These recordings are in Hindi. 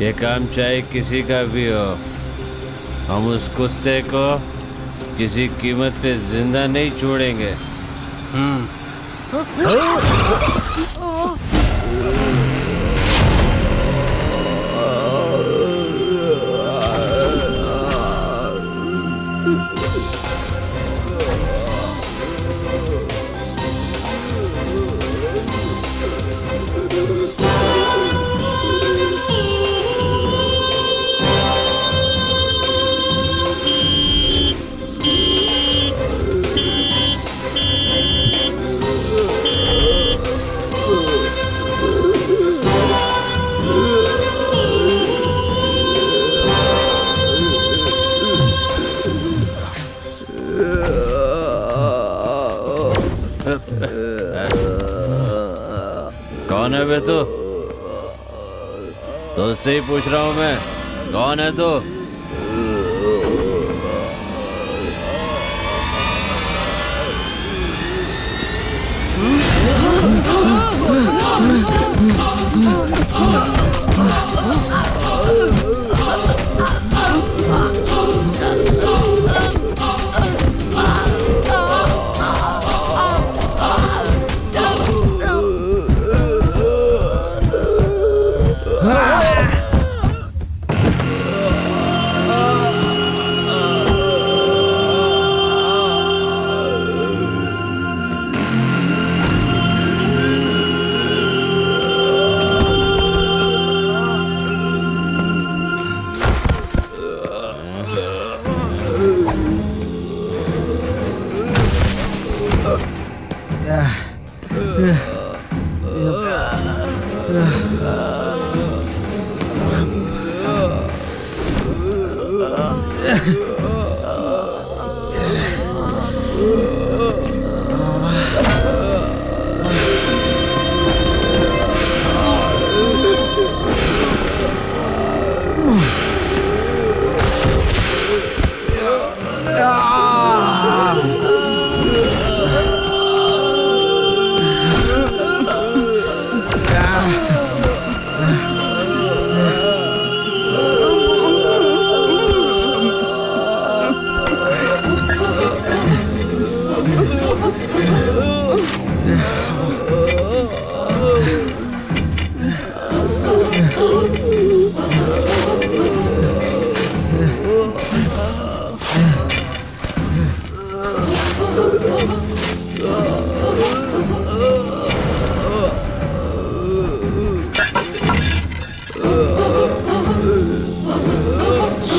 ये काम चाहे किसी का भी हो, हम उस कुत्ते को किसी कीमत पे जिंदा नहीं छोड़ेंगे। कौन है बे तू? तो उससे ही पूछ रहा हूं मैं, कौन है तू?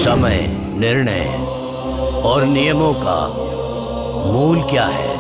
समय, निर्णय और नियमों का मूल क्या है?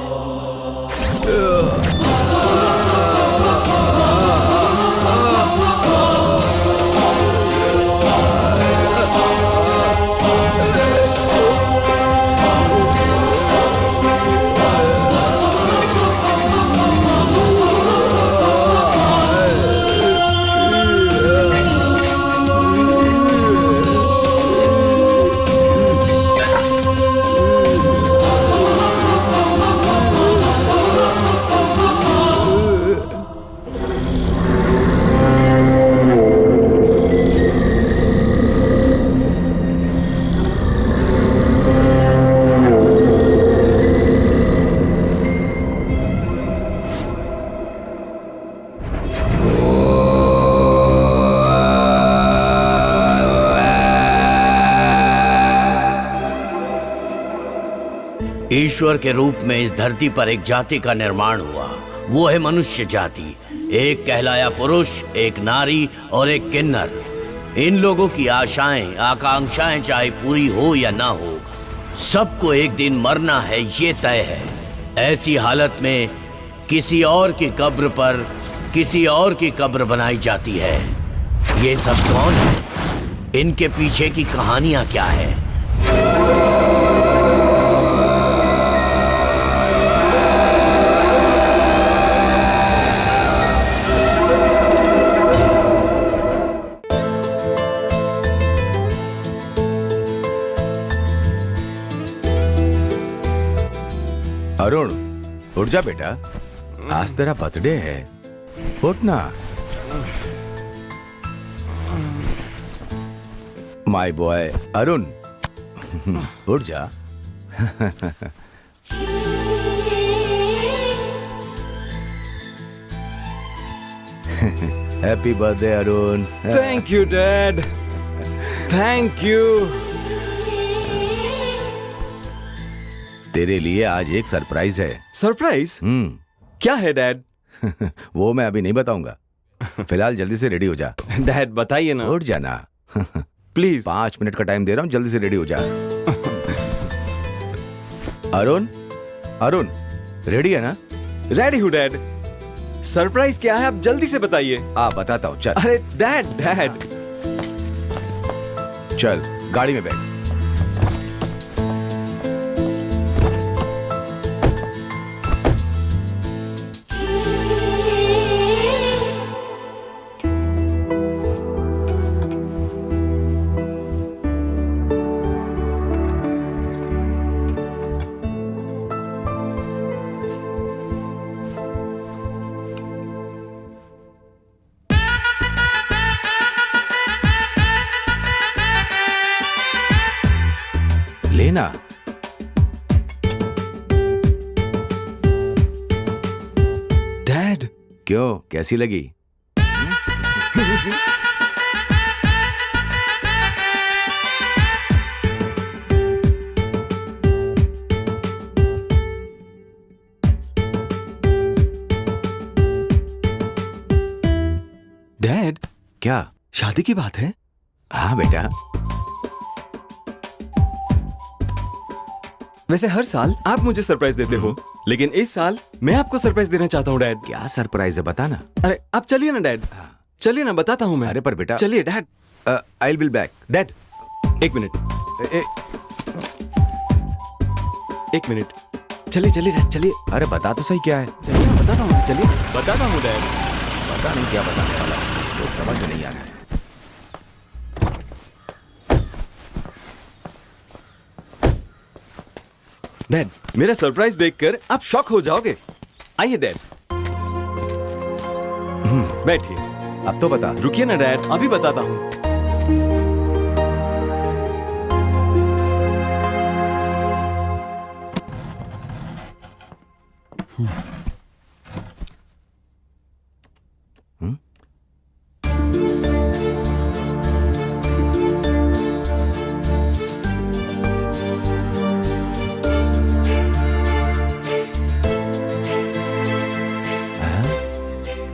ईश्वर के रूप में इस धरती पर एक जाति का निर्माण हुआ, वो है मनुष्य जाति। एक कहलाया पुरुष, एक नारी और एक किन्नर। इन लोगों की आशाएं, आकांक्षाएं चाहे पूरी हो या ना हो, सबको एक दिन मरना है, ये तय है। ऐसी हालत में किसी और की कब्र पर किसी और की कब्र बनाई जाती है। ये सब कौन है? इनके पीछे की कहानियां क्या है? अरुण, उठ जा बेटा, आज तेरा बर्थडे है। उठ ना। माय बॉय अरुण, उठ जा। Happy birthday Arun. Thank you dad, thank you. तेरे लिए आज एक सरप्राइज है। सरप्राइज? क्या है डैड? वो मैं अभी नहीं बताऊंगा। फिलहाल जल्दी से रेडी हो जा। डैड बताइए ना। उठ जाना। प्लीज। 5 मिनट का टाइम दे रहा हूँ, जल्दी से रेडी हो जा। अरुण, अरुण रेडी है ना? रेडी हूँ डैड। सरप्राइज क्या है आप जल्दी से बताइए। बताता हूँ, चल। अरे डैड डैड। चल गाड़ी में बैठ। लेना। डैड क्यों, कैसी लगी? डैड क्या? शादी की बात है? हाँ बेटा। वैसे हर साल आप मुझे सरप्राइज देते हो, लेकिन इस साल मैं आपको सरप्राइज देना चाहता हूँ डैड। क्या सरप्राइज है, बता ना। अरे आप चलिए ना डैड, चलिए ना, बताता हूँ मैं। अरे पर बेटा। चलिए dad. I will back. Dad एक मिनट, एक मिनट। चलिए चलिए डैड, चलिए। अरे बता तो सही क्या है। चलिए मैं बताता हूँ, चलिए बताता हूँ डैड। पता नहीं क्या बताने वाला है, तो समझ में नहीं आ रहा है। डैड मेरा सरप्राइज देखकर आप शॉक हो जाओगे। आइए डैड, बैठिए। अब तो बता। रुकिए ना डैड, अभी बताता हूँ।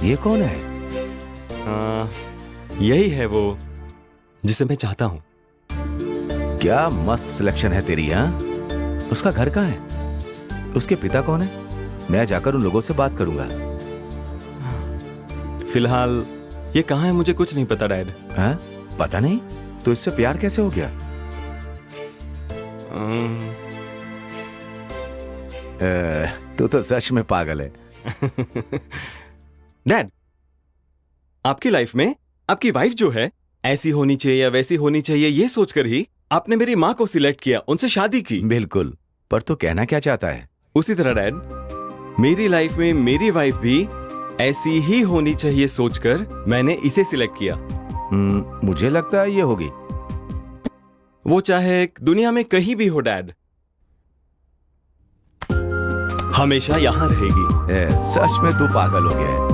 ये कौन है? यही है वो जिसे मैं चाहता हूँ। क्या मस्त सिलेक्शन है तेरी। हाँ, उसका घर कहाँ है? उसके पिता कौन है? मैं जाकर उन लोगों से बात करूंगा। फिलहाल ये कहाँ है मुझे कुछ नहीं पता डैड। हाँ? पता नहीं? तो इससे प्यार कैसे हो गया? तू तो सच में पागल है। डैड आपकी लाइफ में आपकी वाइफ जो है ऐसी होनी चाहिए या वैसी होनी चाहिए, ये सोचकर ही आपने मेरी माँ को सिलेक्ट किया, उनसे शादी की। बिल्कुल, पर तू कहना क्या चाहता है? उसी तरह डैड मेरी लाइफ में मेरी वाइफ भी ऐसी ही होनी चाहिए सोचकर मैंने इसे सिलेक्ट किया। मुझे लगता है ये होगी। वो चाहे दुनिया में कहीं भी हो डैड, हमेशा यहां रहेगी। सच में तू पागल हो गया है।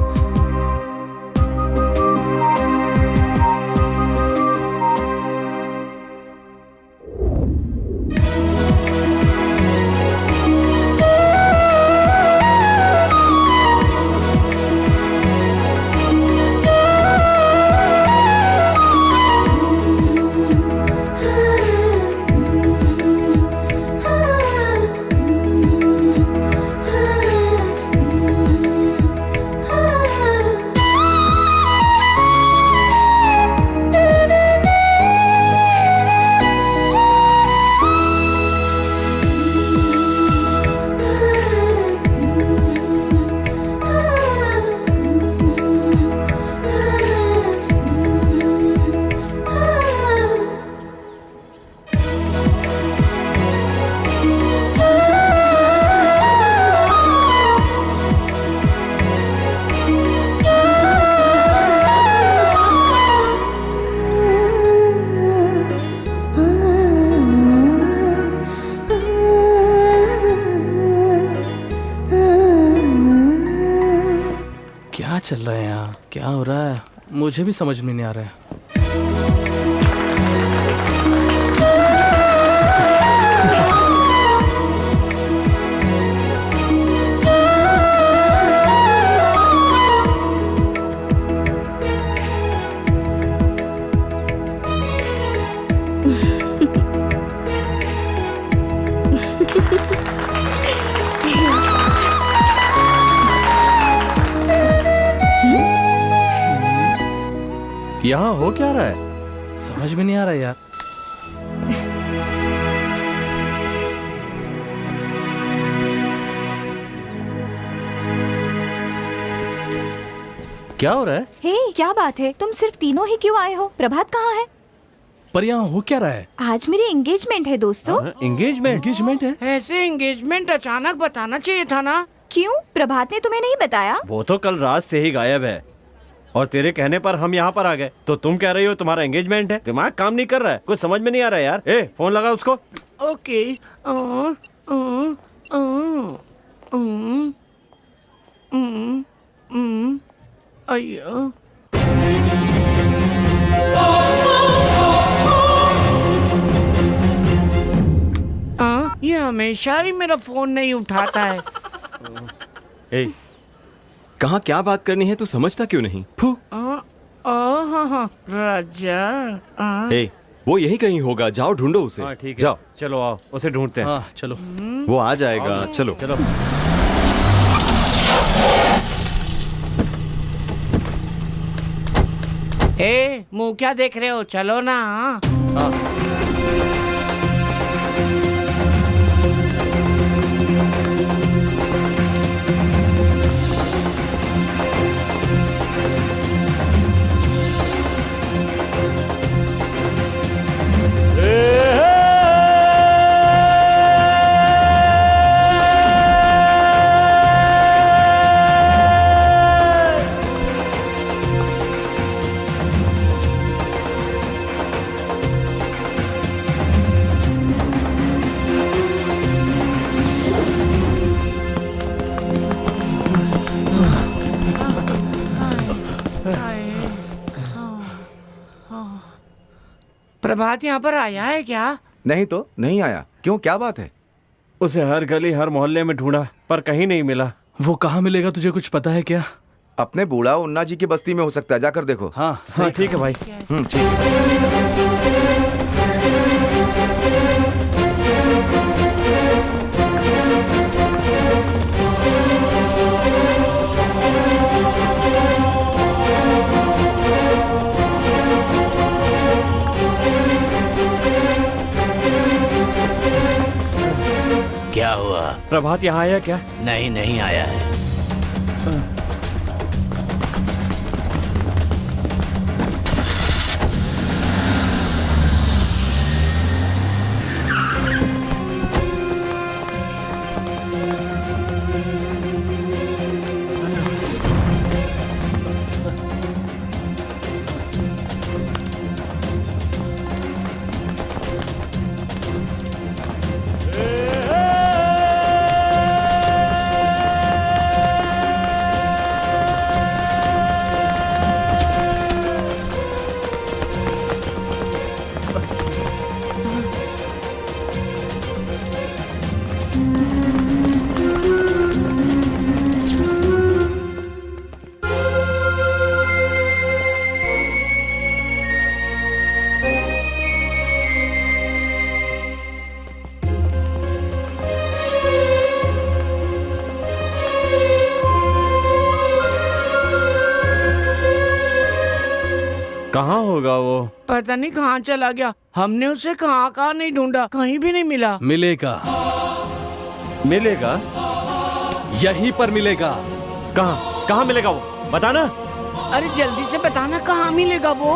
क्या चल रहा है यहाँ? क्या हो रहा है मुझे भी समझ में नहीं आ रहा है। यहाँ हो क्या रहा है? समझ में नहीं आ रहा है यार। क्या हो रहा है? हे, क्या बात है? तुम सिर्फ तीनों ही क्यों आए हो? प्रभात कहाँ है? पर यहाँ हो क्या रहा है? आज मेरी एंगेजमेंट है दोस्तों। एंगेजमेंट? एंगेजमेंट है? ऐसे एंगेजमेंट अचानक बताना चाहिए था ना। क्यों? प्रभात ने तुम्हें नहीं बताया? वो तो कल रात से ही गायब है और तेरे कहने पर हम यहाँ पर आ गए तो तुम कह रही हो तुम्हारा एंगेजमेंट है। दिमाग काम नहीं कर रहा है, कुछ समझ में नहीं आ रहा है यार। ए, फोन लगा उसको। ओके। अయ్యో ये हमेशा ही मेरा फोन नहीं उठाता है। ए, कहाँ क्या बात करनी है तू समझता क्यों नहीं? फू। हाँ राजा। ए, वो यही कहीं होगा, जाओ ढूंढो उसे। हाँ ठीक है, जाओ। चलो आओ उसे ढूंढते हैं। हाँ चलो। वो आ जाएगा, चलो। चलो। ए, मुंह क्या देख रहे हो? चलो ना। प्रभात यहाँ पर आया है क्या? नहीं तो नहीं आया। क्यों, क्या बात है? उसे हर गली हर मोहल्ले में ढूंढा पर कहीं नहीं मिला। वो कहाँ मिलेगा, तुझे कुछ पता है क्या? अपने बूढ़ा उन्ना जी की बस्ती में हो सकता है, जाकर देखो। हाँ हाँ ठीक है भाई। ठीक है। क्या हुआ? प्रभात यहाँ आया क्या? नहीं, नहीं आया है। कहाँ होगा वो? पता नहीं कहाँ चला गया। हमने उसे कहाँ कहाँ नहीं ढूंढा, कहीं भी नहीं मिला। मिलेगा, मिलेगा? यहीं पर मिलेगा। कहाँ कहाँ मिलेगा वो, बताना। अरे जल्दी से बताना, कहाँ मिलेगा वो?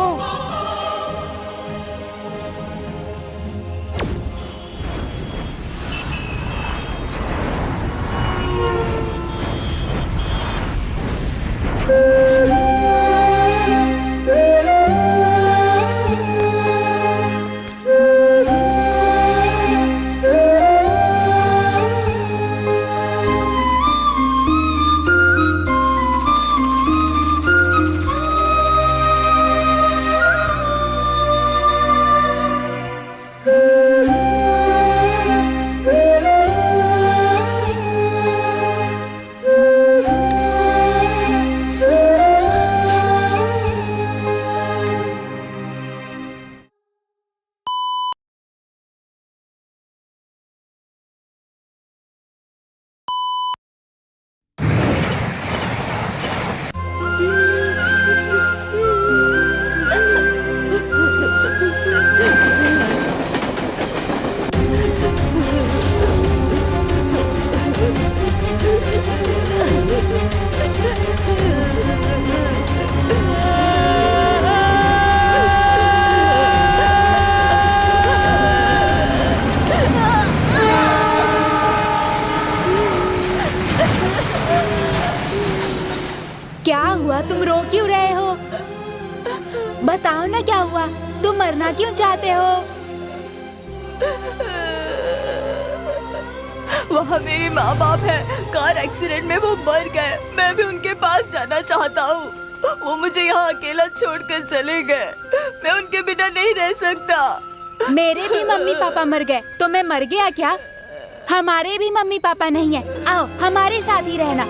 क्या हुआ? तुम रो क्यों रहे हो? बताओ ना क्या हुआ? तुम मरना क्यों चाहते हो? वहाँ मेरे माँ बाप है, कार एक्सीडेंट में वो मर गए। मैं भी उनके पास जाना चाहता हूँ। वो मुझे यहाँ अकेला छोड़कर चले गए। मैं उनके बिना नहीं रह सकता। मेरे भी मम्मी पापा मर गए, तो मैं मर गया क्या? हमारे भी मम्मी पापा नहीं है। आओ हमारे साथ ही रहना।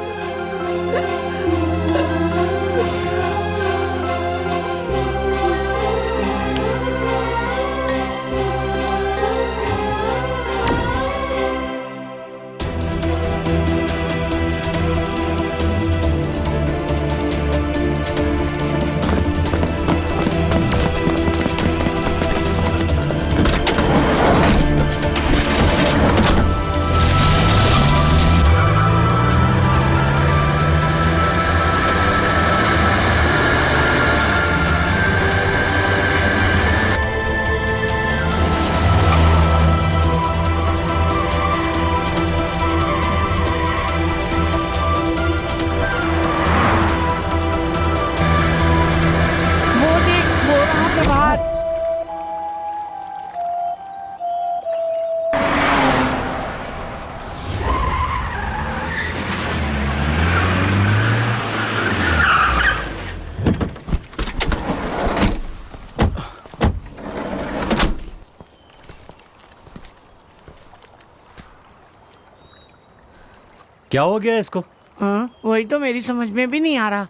क्या हो गया इसको? हाँ, वही तो मेरी समझ में भी नहीं आ रहा।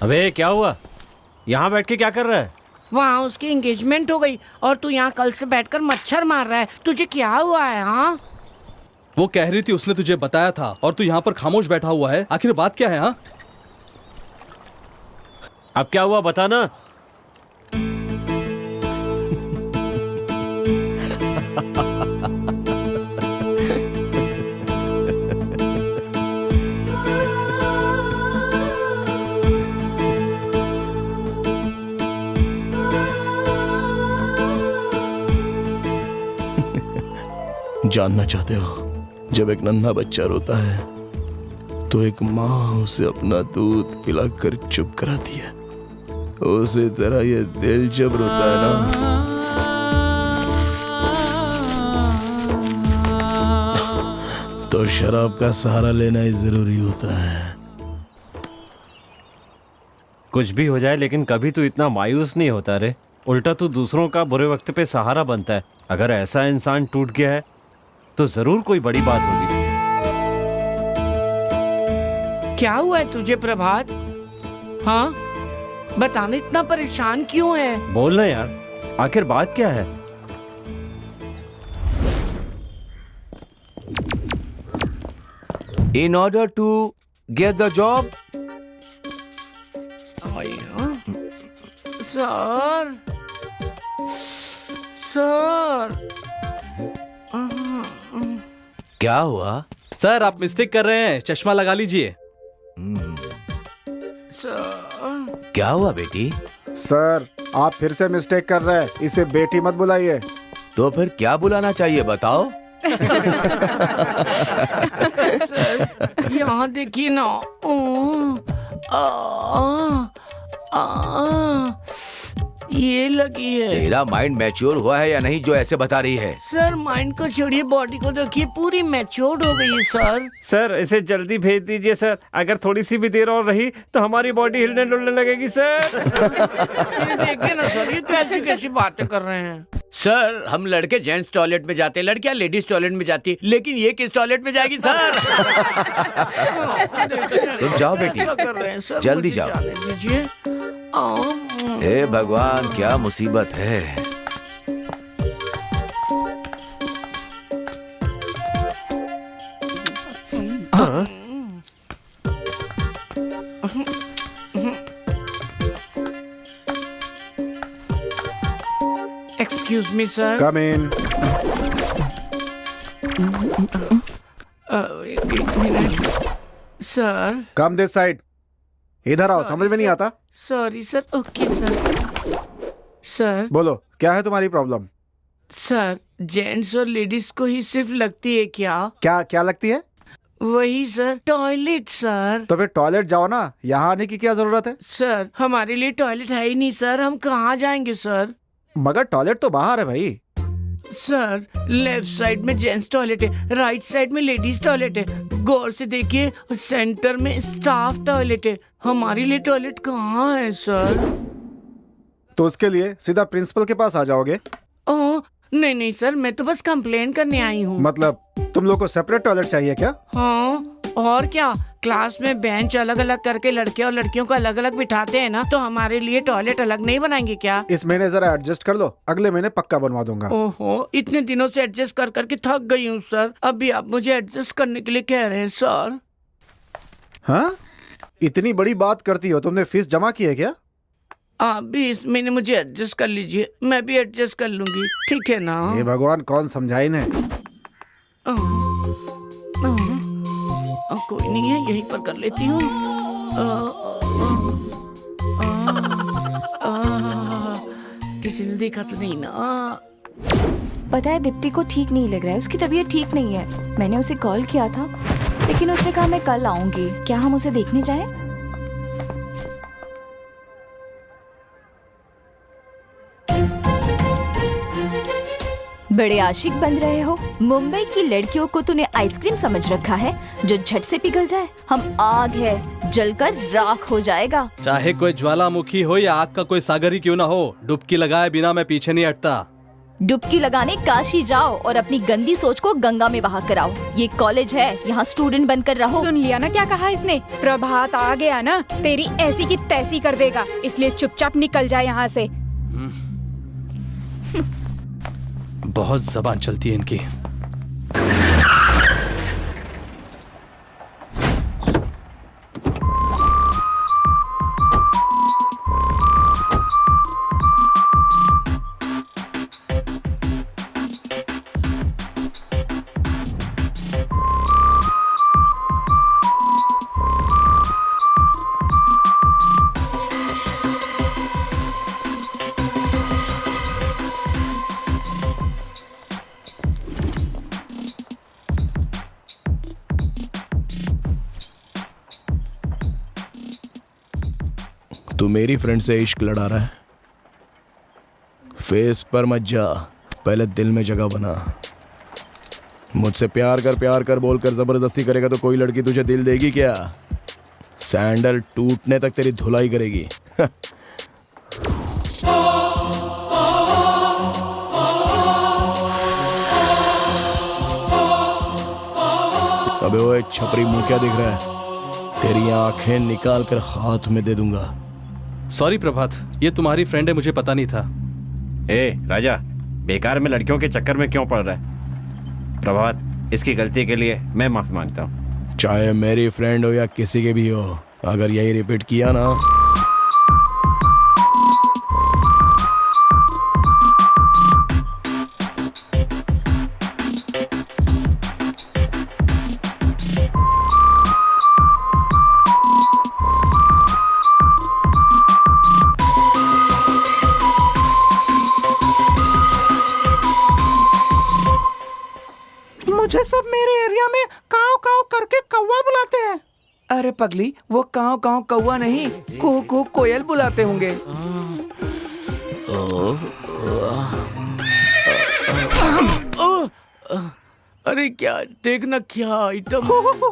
अबे क्या हुआ? यहाँ बैठ के क्या कर रहा है? वहाँ उसकी एंगेजमेंट हो गई और तू यहाँ कल से बैठकर मच्छर मार रहा है। तुझे क्या हुआ है? हाँ, वो कह रही थी उसने तुझे बताया था और तू यहाँ पर खामोश बैठा हुआ है। आखिर बात क्या है? हाँ, अब क्या हुआ बता ना। जानना चाहते हो, जब एक नन्हा बच्चा रोता है तो एक माँ उसे अपना दूध पिलाकर चुप कराती है। उसी तरह ये दिल जब रोता है ना, तो शराब का सहारा लेना ही जरूरी होता है। कुछ भी हो जाए लेकिन कभी तू इतना मायूस नहीं होता रे। उल्टा तू दूसरों का बुरे वक्त पे सहारा बनता है। अगर ऐसा इंसान टूट गया है तो जरूर कोई बड़ी बात होगी। क्या हुआ है तुझे प्रभात? हाँ, बताना, इतना परेशान क्यों है? बोलना यार, आखिर बात क्या है? In order to get the job, sir, sir, क्या हुआ? सर आप मिस्टेक कर रहे हैं, चश्मा लगा लीजिए। सर, क्या हुआ बेटी? सर आप फिर से मिस्टेक कर रहे हैं, इसे बेटी मत बुलाइए। तो फिर क्या बुलाना चाहिए बताओ? सर यहाँ देखिए ना। ये लगी है। तेरा माइंड मैच्योर हुआ है या नहीं जो ऐसे बता रही है? सर माइंड को छोड़िए, बॉडी को देखिए, पूरी मैच्योर्ड हो गई है सर। सर इसे जल्दी भेज दीजिए सर। अगर थोड़ी सी भी देर और रही तो हमारी बॉडी हिलने डुलने लगेगी सर। ये देखिए ना सर, ये कैसी कैसी बातें कर रहे हैं। सर हम लड़के जेंट्स टॉयलेट में जाते हैं, लड़कियां लेडीज टॉयलेट में जाती है, लेकिन ये किस टॉयलेट में जाएगी सर? तुम जाओ बेटी, ऐसा कर रहे हैं सर, जल्दी मुझे जाओ। जाने दीजिए। हे भगवान क्या मुसीबत है। Excuse me sir. Come in. एक minute sir. Come this side. इधर आओ, समझ में नहीं आता? Sorry sir. Okay sir. Sir बोलो क्या है तुम्हारी प्रॉब्लम? सर जेंट्स और लेडीज को ही सिर्फ लगती है क्या? क्या क्या लगती है? वही सर, टॉयलेट सर। तो फिर टॉयलेट जाओ ना, यहाँ आने की क्या जरूरत है? सर हमारे लिए टॉयलेट है ही नहीं सर, हम कहाँ जाएंगे सर? मगर टॉयलेट तो बाहर है भाई। सर लेफ्ट साइड में जेंट्स टॉयलेट है, राइट साइड में लेडीज टॉयलेट है, गौर से देखिए सेंटर में स्टाफ टॉयलेट है। हमारे लिए टॉयलेट कहाँ है सर? तो उसके लिए सीधा प्रिंसिपल के पास आ जाओगे। ओह नहीं नहीं सर, मैं तो बस कंप्लेन करने आई हूँ। मतलब तुम लोग को सेपरेट टॉयलेट चाहिए क्या? हाँ और क्या, क्लास में बेंच अलग अलग करके लड़के और लड़कियों को अलग अलग बिठाते हैं ना, तो हमारे लिए टॉयलेट अलग नहीं बनाएंगे क्या? इस महीने जरा एडजस्ट कर लो, अगले महीने पक्का बनवा दूंगा। ओहो, इतने दिनों से एडजस्ट कर करके थक गई हूँ सर, अभी आप मुझे एडजस्ट करने के लिए कह रहे हैं सर? हाँ, इतनी बड़ी बात करती हो, तुमने फीस जमा की है क्या? आप भी इस महीने मुझे एडजस्ट कर लीजिए, मैं भी एडजस्ट कर लूंगी, ठीक है ना? ये भगवान कौन समझाई ने। कोई नहीं है, यहीं पर कर लेती हूँ। किसी ने देखा तो नहीं ना? पता है दीप्ति को ठीक नहीं लग रहा है, उसकी तबीयत ठीक नहीं है। मैंने उसे कॉल किया था लेकिन उसने कहा मैं कल आऊंगी। क्या हम उसे देखने जाएं? बड़े आशिक बन रहे हो। मुंबई की लड़कियों को तूने आइसक्रीम समझ रखा है जो झट से पिघल जाए। हम आग है, जलकर राख हो जाएगा। चाहे कोई ज्वालामुखी हो या आग का कोई सागर ही क्यों ना हो, डुबकी लगाए बिना मैं पीछे नहीं हटता। डुबकी लगाने काशी जाओ और अपनी गंदी सोच को गंगा में बहा कराओ। ये कॉलेज है, यहाँ स्टूडेंट बनकर रहो। सुन लिया ना क्या कहा इसने? प्रभात आ गया ना, तेरी ऐसी की तैसी कर देगा, इसलिए चुपचाप निकल जा यहाँ से। बहुत जबान चलती है इनकी। तू मेरी फ्रेंड से इश्क लड़ा रहा है? फेस पर मत जा, पहले दिल में जगह बना। मुझसे प्यार कर बोलकर जबरदस्ती करेगा तो कोई लड़की तुझे दिल देगी क्या? सैंडल टूटने तक तेरी धुलाई करेगी। अबे ओए छपरी, मुंह क्या दिख रहा है? तेरी आंखें निकाल कर हाथ में दे दूंगा। सॉरी प्रभात, ये तुम्हारी फ्रेंड है, मुझे पता नहीं था। ए राजा, बेकार में लड़कियों के चक्कर में क्यों पड़ रहा है? प्रभात, इसकी गलती के लिए मैं माफी मांगता हूँ। चाहे मेरी फ्रेंड हो या किसी के भी हो, अगर यही रिपीट किया ना मुझे सब मेरे एरिया में काव काव करके कौवा बुलाते हैं। अरे पगली, वो काव काव कौवा नहीं, कुहू कुहू कोयल बुलाते होंगे। अरे क्या देखना, क्या आइटम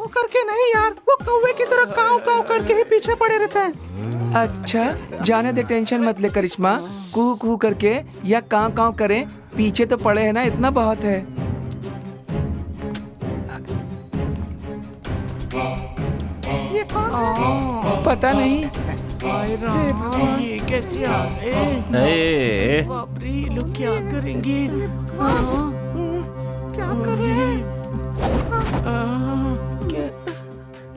करके नहीं यार, वो कौवे की तरह काव काव करके ही पीछे पड़े रहते हैं। अच्छा जाने दे, टेंशन मत ले करिश्मा, कुहू कुहू करके या काव काव करें, पीछे तो पड़े हैं ना, इतना बहुत है। ये कौन है? पता नहीं। ये कैसे आ गए? बाप रे, लोग क्या करेंगे? क्या कर रहे हैं?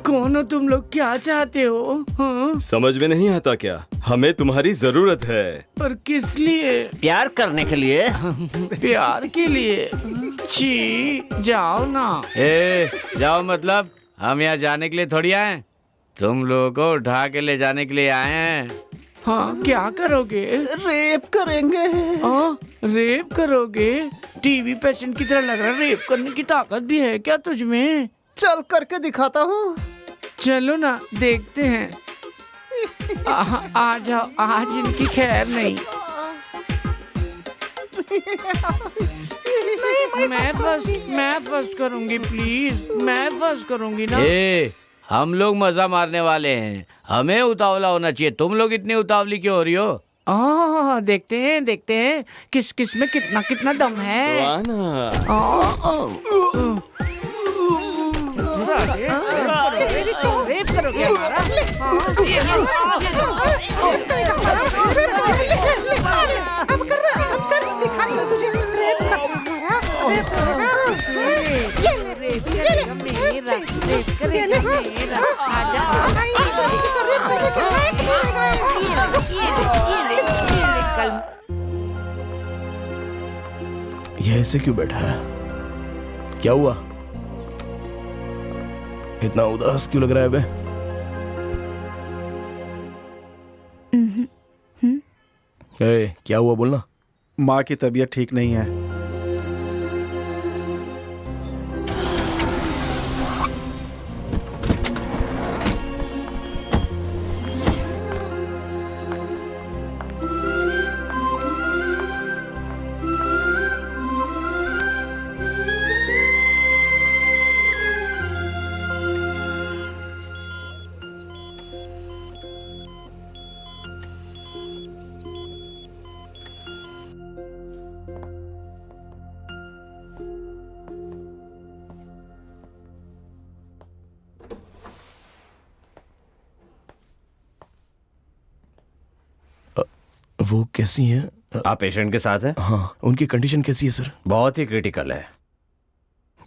कौन हो तुम लोग, क्या चाहते हो? समझ में नहीं आता क्या? हमें तुम्हारी जरूरत है। पर किस लिए? प्यार करने के लिए। प्यार के लिए? छी, जाओ ना। जाओ मतलब? हम यहाँ जाने के लिए थोड़ी आए, तुम लोगों को उठा के ले जाने के लिए आए हैं। हाँ, क्या करोगे? रेप करेंगे। रेप करोगे? टीवी पेशेंट की तरह लग रहा है, रेप करने की ताकत भी है क्या तुझ में? चल करके दिखाता हूँ। चलो ना, देखते हैं। आ जाओ, आज इनकी खैर नहीं। मैं फर्स्ट करूंगी, प्लीज, मैं फर्स्ट करूंगी ना। हम लोग मजा मारने वाले हैं, हमें उतावला होना चाहिए। तुम लोग इतनी उतावली क्यों हो रही हो? देखते हैं किस किस में कितना कितना दम है। तो आना। रेप करोगे हमारा? ये ऐसे क्यों बैठा है? क्या हुआ? इतना उदास क्यों लग रहा है बे? क्या हुआ बोलना? माँ की तबीयत ठीक नहीं है। वो कैसी हैं? आप पेशेंट के साथ हैं? हाँ, उनकी कंडीशन कैसी है सर? बहुत ही क्रिटिकल है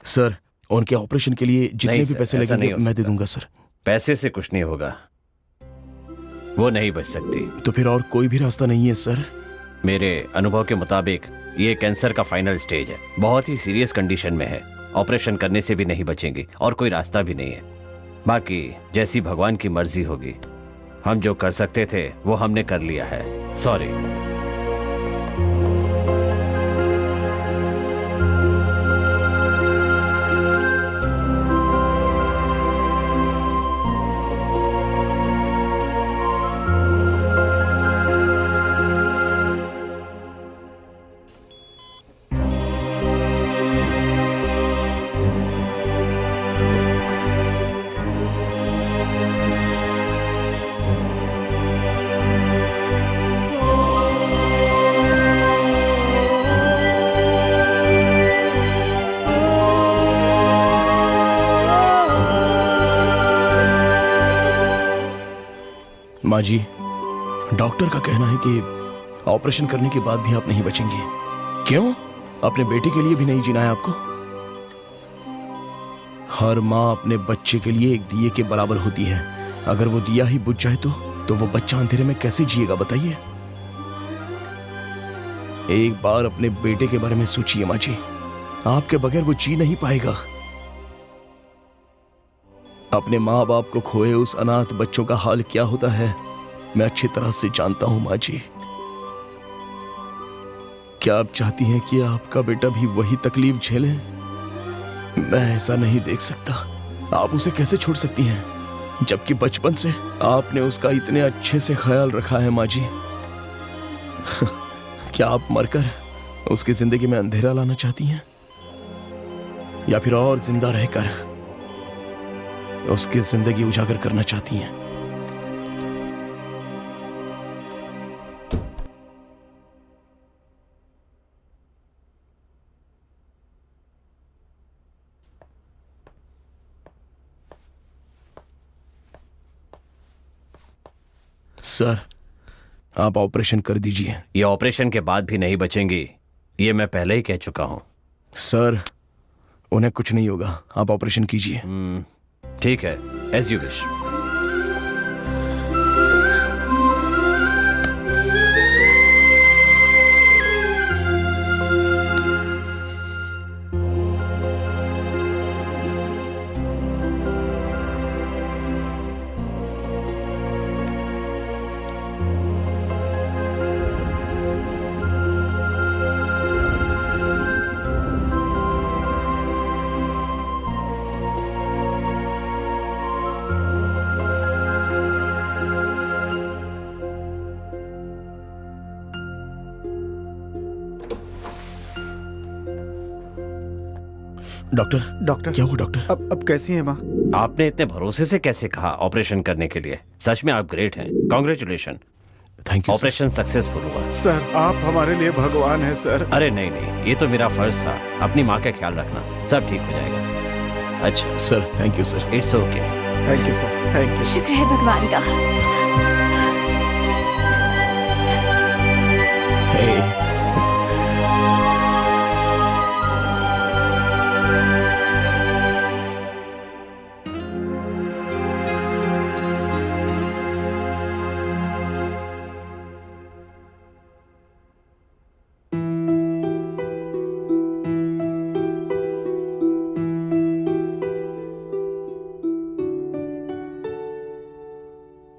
सर। उनके ऑपरेशन के लिए जितने भी सर, पैसे ऐसा लगेंगे नहीं हो मैं दे सकता। दूंगा सर। पैसे से कुछ नहीं होगा, वो नहीं बच सकती। तो फिर और कोई भी रास्ता नहीं है सर? मेरे अनुभव के मुताबिक ये कैंसर का फाइनल स्टेज है, बहुत ही सीरियस कंडीशन में है। ऑपरेशन करने से भी नहीं बचेंगी और कोई रास्ता भी नहीं है। बाकी जैसी भगवान की मर्जी होगी। हम जो कर सकते थे वो हमने कर लिया है। सॉरी। माँ जी, डॉक्टर का कहना है कि ऑपरेशन करने के बाद भी आप नहीं बचेंगी। क्यों? अपने बेटे के लिए भी नहीं जीना है आपको? हर माँ अपने बच्चे के लिए एक दिए के बराबर होती है। अगर वो दिया ही बुझ जाए तो वो बच्चा अंधेरे में कैसे जिएगा बताइए? एक बार अपने बेटे के बारे में सोचिए माँ जी, आपके बगैर वो जी नहीं पाएगा। अपने माँ बाप को खोए उस अनाथ बच्चों का हाल क्या होता है मैं अच्छी तरह से जानता हूं माँ जी। क्या आप चाहती हैं कि आपका बेटा भी वही तकलीफ झेले? मैं ऐसा नहीं देख सकता। आप उसे कैसे छोड़ सकती हैं, जबकि बचपन से आपने उसका इतने अच्छे से ख्याल रखा है माँ जी। क्या आप मरकर उसकी जिंदगी में अंधेरा लाना चाहती हैं, या फिर और जिंदा रहकर उसकी जिंदगी उजागर करना चाहती हैं? सर, आप ऑपरेशन कर दीजिए। ये ऑपरेशन के बाद भी नहीं बचेंगी, ये मैं पहले ही कह चुका हूं। सर, उन्हें कुछ नहीं होगा, आप ऑपरेशन कीजिए। ठीक है, as you wish. Doctor doctor क्या हुआ डॉक्टर? अब कैसी है माँ? आपने इतने भरोसे से कैसे कहा ऑपरेशन करने के लिए? सच में आप ग्रेट हैं। Congratulation. Thank you operation successful हुआ। सर आप हमारे लिए भगवान हैं सर। अरे नहीं नहीं, ये तो मेरा फर्ज था। अपनी माँ का ख्याल रखना, सब ठीक हो जाएगा। अच्छा sir, thank you sir. It's okay. Thank you sir, thank you. शुक्र है भगवान का।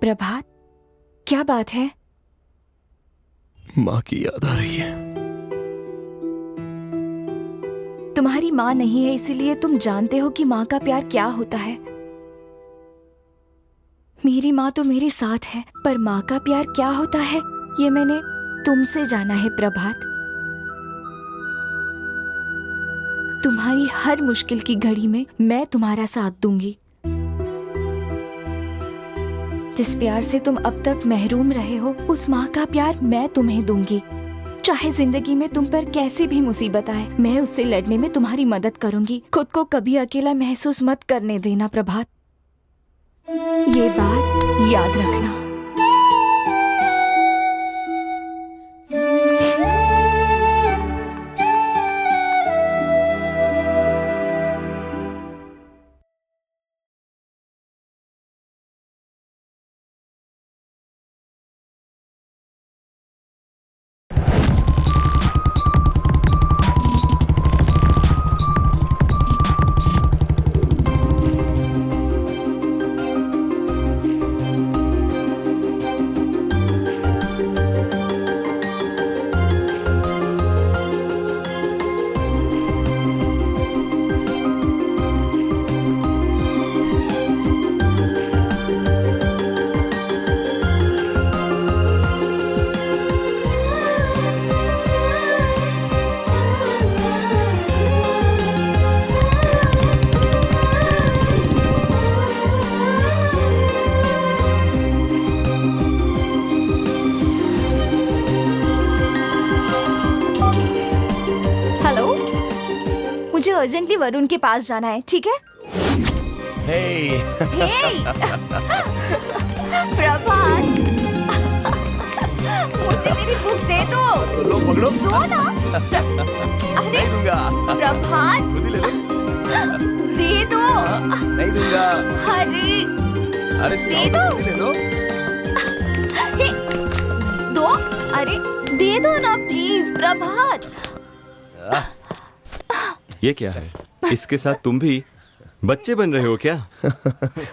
प्रभात, क्या बात है? माँ की याद आ रही है। तुम्हारी माँ नहीं है इसीलिए तुम जानते हो कि माँ का प्यार क्या होता है। मेरी माँ तो मेरे साथ है, पर माँ का प्यार क्या होता है ये मैंने तुमसे जाना है प्रभात। तुम्हारी हर मुश्किल की घड़ी में मैं तुम्हारा साथ दूंगी। जिस प्यार से तुम अब तक महरूम रहे हो, उस माँ का प्यार मैं तुम्हें दूंगी। चाहे जिंदगी में तुम पर कैसी भी मुसीबत आए, मैं उससे लड़ने में तुम्हारी मदद करूंगी। खुद को कभी अकेला महसूस मत करने देना प्रभात, ये बात याद रखना। मुझे अर्जेंटली वरुण के पास जाना है, ठीक है? हे प्रभात, मुझे मेरी बुक दे दो। लो पकड़ो। दो ना। अरे प्रभात, दे दो। नहीं दूंगा। अरे दे दो। दो, अरे दे दो ना प्लीज प्रभात। ये क्या है? इसके साथ तुम भी बच्चे बन रहे हो क्या?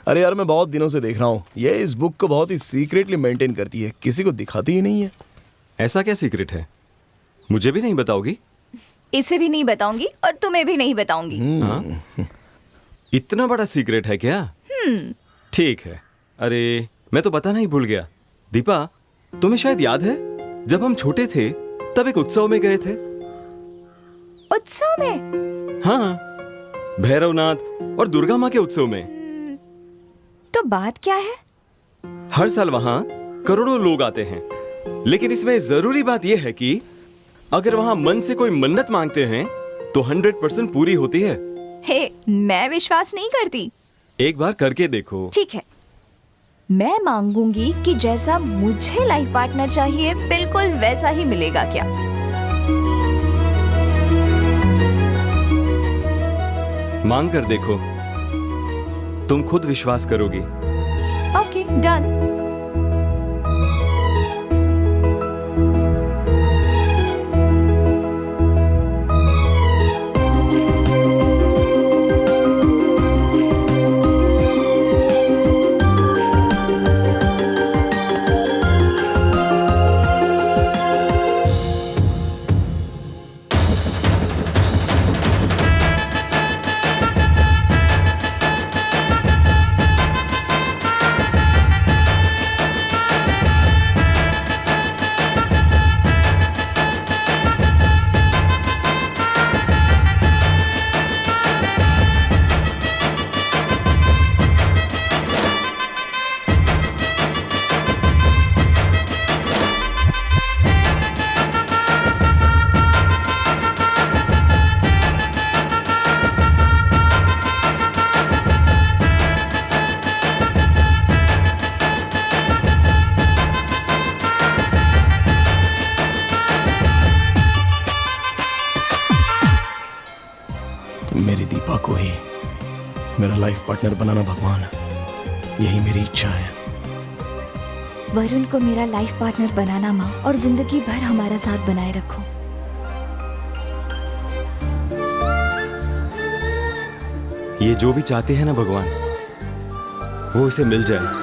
अरे यार मैं बहुत दिनों से देख रहा हूँ, ये इस बुक को बहुत ही सीक्रेटली मेंटेन करती है, किसी को दिखाती ही नहीं है। ऐसा क्या सीक्रेट है? मुझे भी नहीं बताओगी? इसे भी नहीं बताऊंगी और तुम्हें भी नहीं बताऊंगी। इतना बड़ा सीक्रेट है क्या? ठीक है। अरे मैं तो बताना ही भूल गया। दीपा, तुम्हें शायद याद है जब हम छोटे थे तब एक उत्सव में गए थे। उत्सव में? हाँ, भैरवनाथ और दुर्गा माँ के उत्सव में। तो बात क्या है? हर साल वहाँ करोड़ों लोग आते हैं, लेकिन इसमें जरूरी बात यह है कि अगर वहाँ मन से कोई मन्नत मांगते हैं तो 100% पूरी होती है। हे, मैं विश्वास नहीं करती। एक बार करके देखो। ठीक है, मैं मांगूंगी कि जैसा मुझे लाइफ पार्टनर चाहिए बिल्कुल वैसा ही मिलेगा क्या? मांग कर देखो, तुम खुद विश्वास करोगी। Okay, done. लाइफ पार्टनर बनाना भगवान, यही मेरी इच्छा है। वरुण को मेरा लाइफ पार्टनर बनाना माँ, और जिंदगी भर हमारा साथ बनाए रखो। ये जो भी चाहते हैं ना भगवान, वो इसे मिल जाए।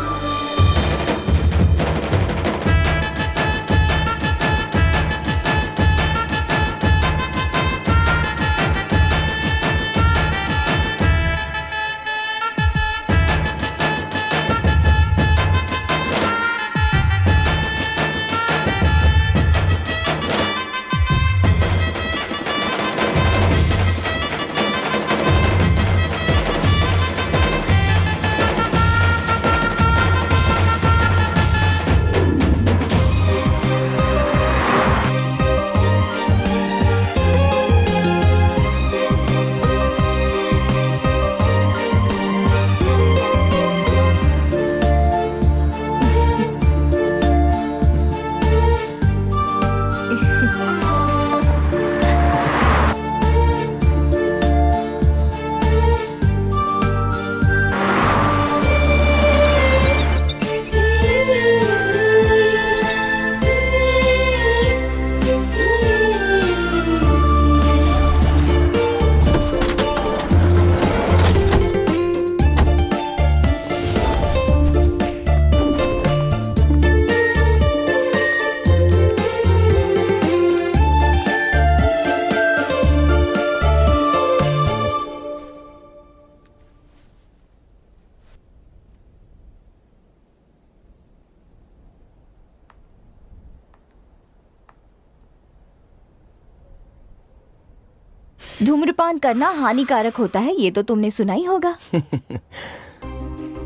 धूम्रपान करना हानिकारक होता है, ये तो तुमने सुना ही होगा।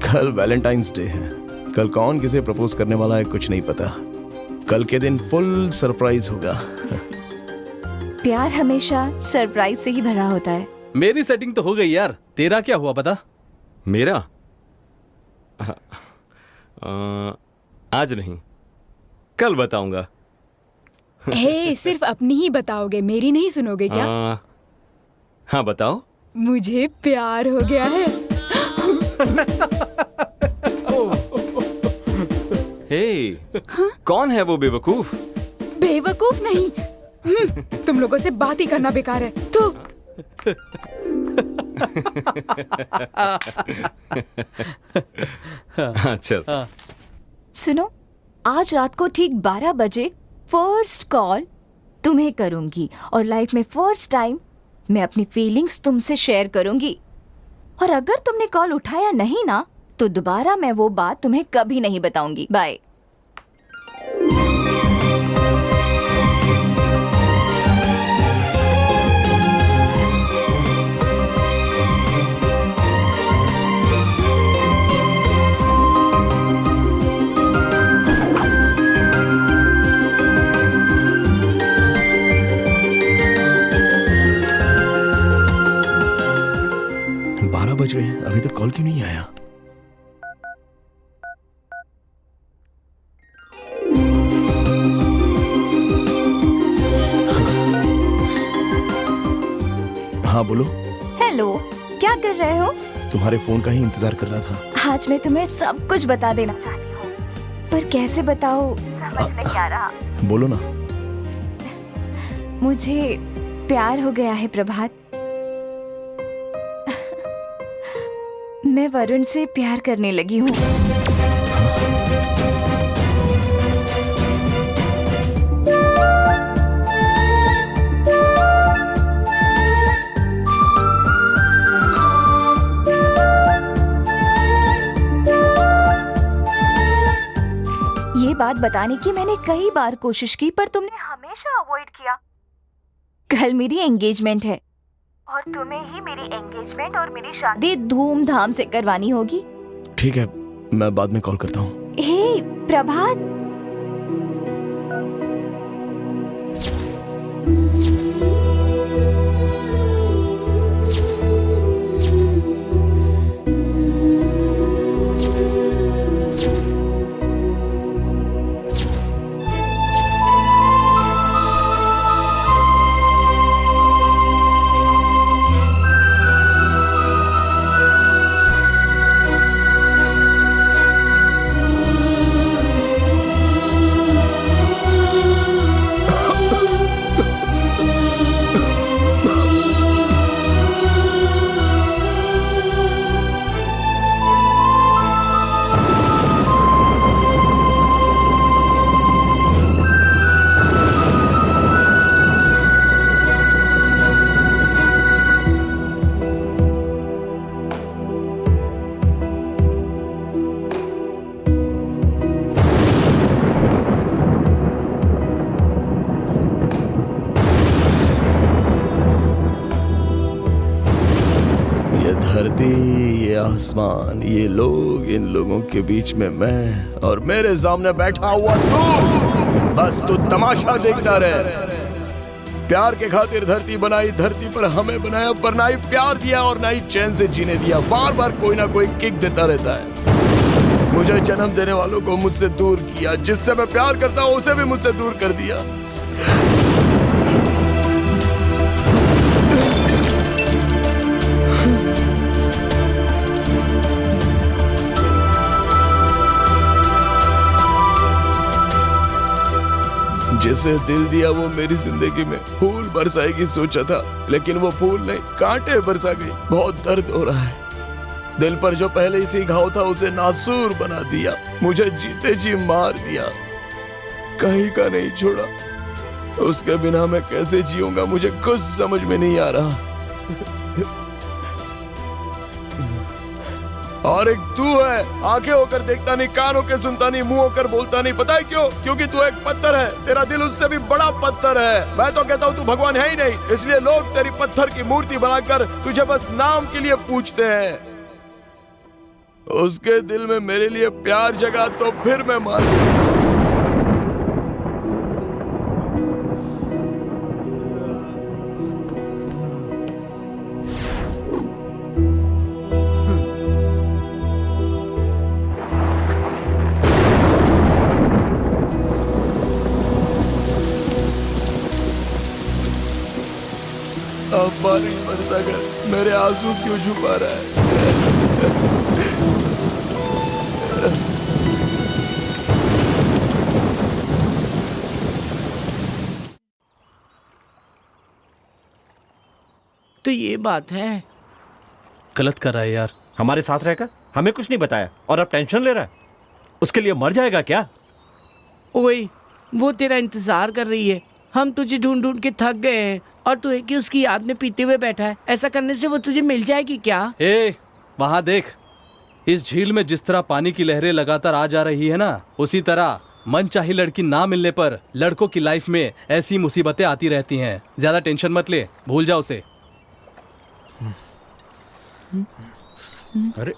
कल वैलेंटाइंस डे है। कल कौन किसे प्रपोज करने वाला है कुछ नहीं पता। कल के दिन फुल सरप्राइज होगा। प्यार हमेशा सरप्राइज से ही भरा होता है। मेरी सेटिंग तो हो गई यार, तेरा क्या हुआ बता? मेरा आज नहीं, कल बताऊंगा। हे, सिर्फ अपनी ही बताओगे, मेरी नहीं सुनोगे क्या? हाँ बताओ। मुझे प्यार हो गया है। हे, कौन है वो बेवकूफ? बेवकूफ नहीं, तुम लोगों से बात ही करना बेकार है। तो चल। सुनो, आज रात को ठीक 12 बजे फर्स्ट कॉल तुम्हें करूंगी, और लाइफ में फर्स्ट टाइम मैं अपनी फीलिंग्स तुमसे शेयर करूंगी। और अगर तुमने कॉल उठाया नहीं ना, तो दोबारा मैं वो बात तुम्हें कभी नहीं बताऊंगी। बाय। बज गए, अभी तक कॉल क्यों नहीं आया? हाँ बोलो। हेलो, क्या कर रहे हो? तुम्हारे फोन का ही इंतजार कर रहा था। आज मैं तुम्हें सब कुछ बता देना चाहती हूँ, पर कैसे बताऊँ समझ नहीं आ रहा। बोलो ना। मुझे प्यार हो गया है प्रभात। मैं वरुण से प्यार करने लगी हूँ। ये बात बताने की मैंने कई बार कोशिश की, पर तुमने हमेशा अवॉइड किया। कल मेरी एंगेजमेंट है, और तुम्हें ही मेरी एंगेजमेंट और मेरी शादी धूमधाम से करवानी होगी। ठीक है, मैं बाद में कॉल करता हूँ। हे प्रभात, आसमान, ये लोग, इन लोगों के बीच में मैं और मेरे सामने बैठा हुआ तू। बस तू तमाशा देखता रहे। प्यार के खातिर धरती बनाई, धरती पर हमें बनाया, पर ना ही प्यार दिया और ना ही चैन से जीने दिया। बार बार कोई ना कोई किक देता रहता है। मुझे जन्म देने वालों को मुझसे दूर किया, जिससे मैं प्यार करता हूँ उसे भी मुझसे दूर कर दिया। जिसे दिल दिया वो मेरी जिंदगी में फूल बरसाएगी सोचा था, लेकिन वो फूल नहीं कांटे बरसा गई। बहुत दर्द हो रहा है। दिल पर जो पहले ही से घाव था उसे नासूर बना दिया। मुझे जीते जी मार दिया, कहीं का नहीं छोड़ा। उसके बिना मैं कैसे जीऊंगा मुझे कुछ समझ में नहीं आ रहा। और एक तू है, आंखें होकर देखता नहीं, कान होकर सुनता नहीं, मुंह होकर बोलता नहीं। पता है क्यों? क्योंकि तू एक पत्थर है। तेरा दिल उससे भी बड़ा पत्थर है। मैं तो कहता हूँ तू भगवान है ही नहीं, इसलिए लोग तेरी पत्थर की मूर्ति बनाकर तुझे बस नाम के लिए पूछते हैं। उसके दिल में मेरे लिए प्यार जगा तो फिर मैं मान लूं। अब बारिश बरसा कर मेरे आंसू क्यों छुपा रहा है? तो ये बात है। गलत कर रहा है यार। हमारे साथ रहकर हमें कुछ नहीं बताया और अब टेंशन ले रहा है। उसके लिए मर जाएगा क्या? ओए, वो तेरा इंतजार कर रही है। हम तुझे ढूंढ ढूंढ के थक गए हैं और तू एक ही उसकी याद में पीते हुए बैठा है। ऐसा करने से वो तुझे मिल जाएगी क्या? ए, वहां देख। इस झील में जिस तरह पानी की लहरें लगातार आ जा रही है ना, उसी तरह मनचाही लड़की ना मिलने पर लड़कों की लाइफ में ऐसी मुसीबतें आती रहती हैं। ज्यादा टेंशन मत ले, भूल जा उसे। अरे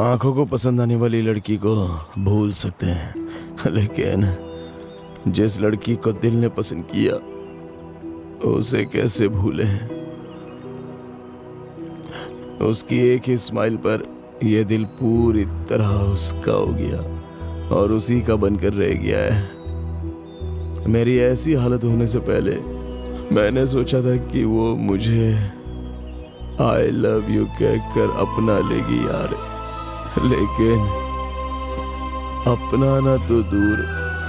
आंखों को पसंद आने वाली लड़की को भूल सकते हैं, लेकिन जिस लड़की को दिल ने पसंद किया उसे कैसे भूले? उसकी एक ही स्माइल पर यह दिल पूरी तरह उसका हो गया और उसी का बनकर रह गया है। मेरी ऐसी हालत होने से पहले मैंने सोचा था कि वो मुझे आई लव यू कहकर अपना लेगी यार, लेकिन अपनाना तो दूर,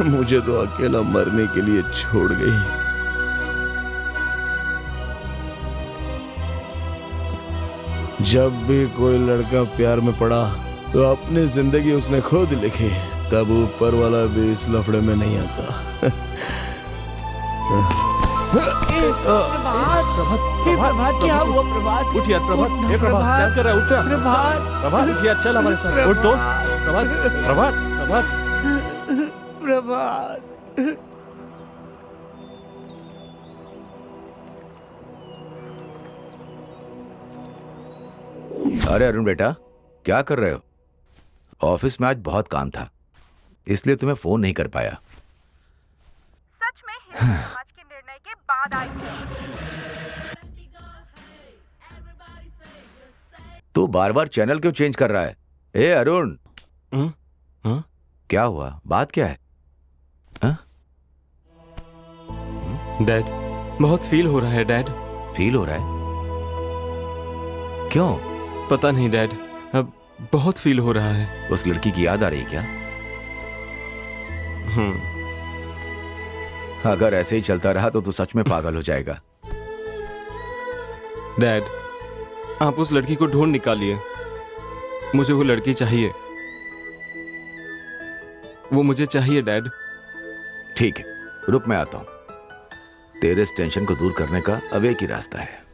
मुझे तो अकेला मरने के लिए छोड़ गई। जब भी कोई लड़का प्यार में पड़ा तो अपनी जिंदगी उसने खुद लिखी, तब ऊपर वाला भी इस लफड़े में नहीं आता। प्रभात, क्या हुआ? प्रभात, उठ यार। प्रभात, ए प्रभात, क्या कर रहा है? उठ ना। प्रभात, प्रभात उठ यार, चल हमारे साथ। उठ दोस्त। प्रभात, प्रभात, प्रभात। प्रभात। अरे अरुण बेटा, क्या कर रहे हो? ऑफिस में आज बहुत काम था, इसलिए तुम्हें फोन नहीं कर पाया। सच में हिंदू समाज के निर्णय के बाद आई हूं। तू बार बार चैनल क्यों चेंज कर रहा है? ए अरुण, क्या हुआ? बात क्या है? डैड, बहुत फील हो रहा है डैड। फील हो रहा है? क्यों? पता नहीं डैड, अब बहुत फील हो रहा है। उस लड़की की याद आ रही है क्या? अगर ऐसे ही चलता रहा तो तू सच में पागल हो जाएगा। डैड, आप उस लड़की को ढूंढ निकालिए। मुझे वो लड़की चाहिए, वो मुझे चाहिए डैड। ठीक है, रुक, मैं आता हूं। तेरे इस टेंशन को दूर करने का अब एक ही रास्ता है।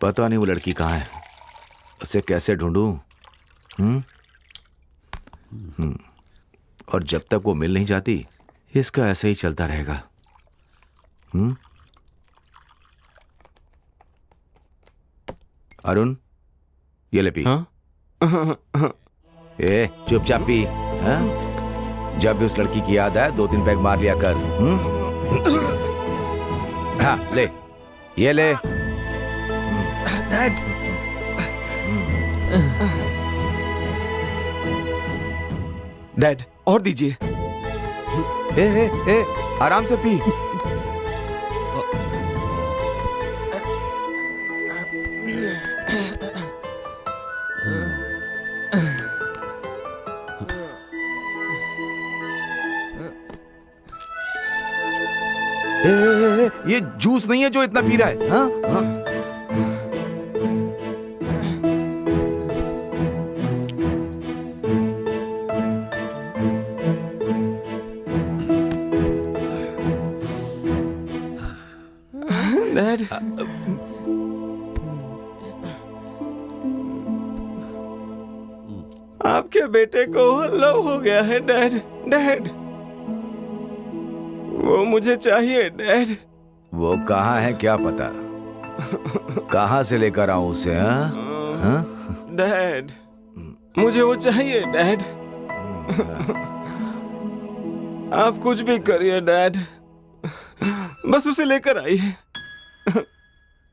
पता नहीं वो लड़की कहाँ है, उसे कैसे ढूंढूं? और जब तक वो मिल नहीं जाती इसका ऐसे ही चलता रहेगा। अरुण, ये ले पी। हाँ? ए चुपचाप पी। हाँ? जब भी उस लड़की की याद आए 2-3 पैग मार लिया कर। हाँ ले, ये ले। डैड और दीजिए। ए आराम से पी। ये जूस नहीं है जो इतना पी रहा है। हाँ? हाँ? डैड, आपके बेटे को लव हो गया है डैड। डैड, वो मुझे चाहिए डैड। वो कहाँ है क्या पता? कहाँ से लेकर आऊं उसे? हाँ? हाँ? डैड, मुझे वो चाहिए डैड। आप कुछ भी करिए डैड, बस उसे लेकर आइए।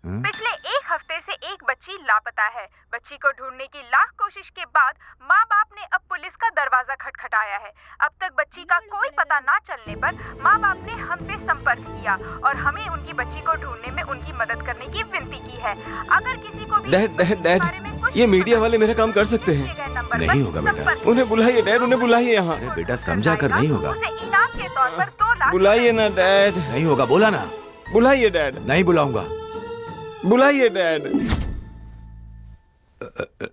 पिछले 1 हफ्ते से एक बच्ची लापता है। बच्ची को ढूंढने की लाख कोशिश के बाद माँ बाप ने अब पुलिस का दरवाजा खटखटाया है। अब तक बच्ची का कोई पता ना चलने पर माँ बाप ने हमसे संपर्क किया और हमें उनकी बच्ची को ढूंढने में उनकी मदद करने की विनती की है। अगर किसी को भी डैड डैड डैड, ये मीडिया वाले मेरा काम कर सकते हैं। नहीं होगा बेटा। उन्हें बुलाइए डैड, उन्हें बुलाइए यहाँ। अरे बेटा समझा कर नहीं होगा। उसे इनाम के तौर पर 2 लाख बुलाइए ना डैड। नहीं होगा, बोला ना। बुलाइए डैड। नहीं बुलाऊंगा। बुलाइए डैड।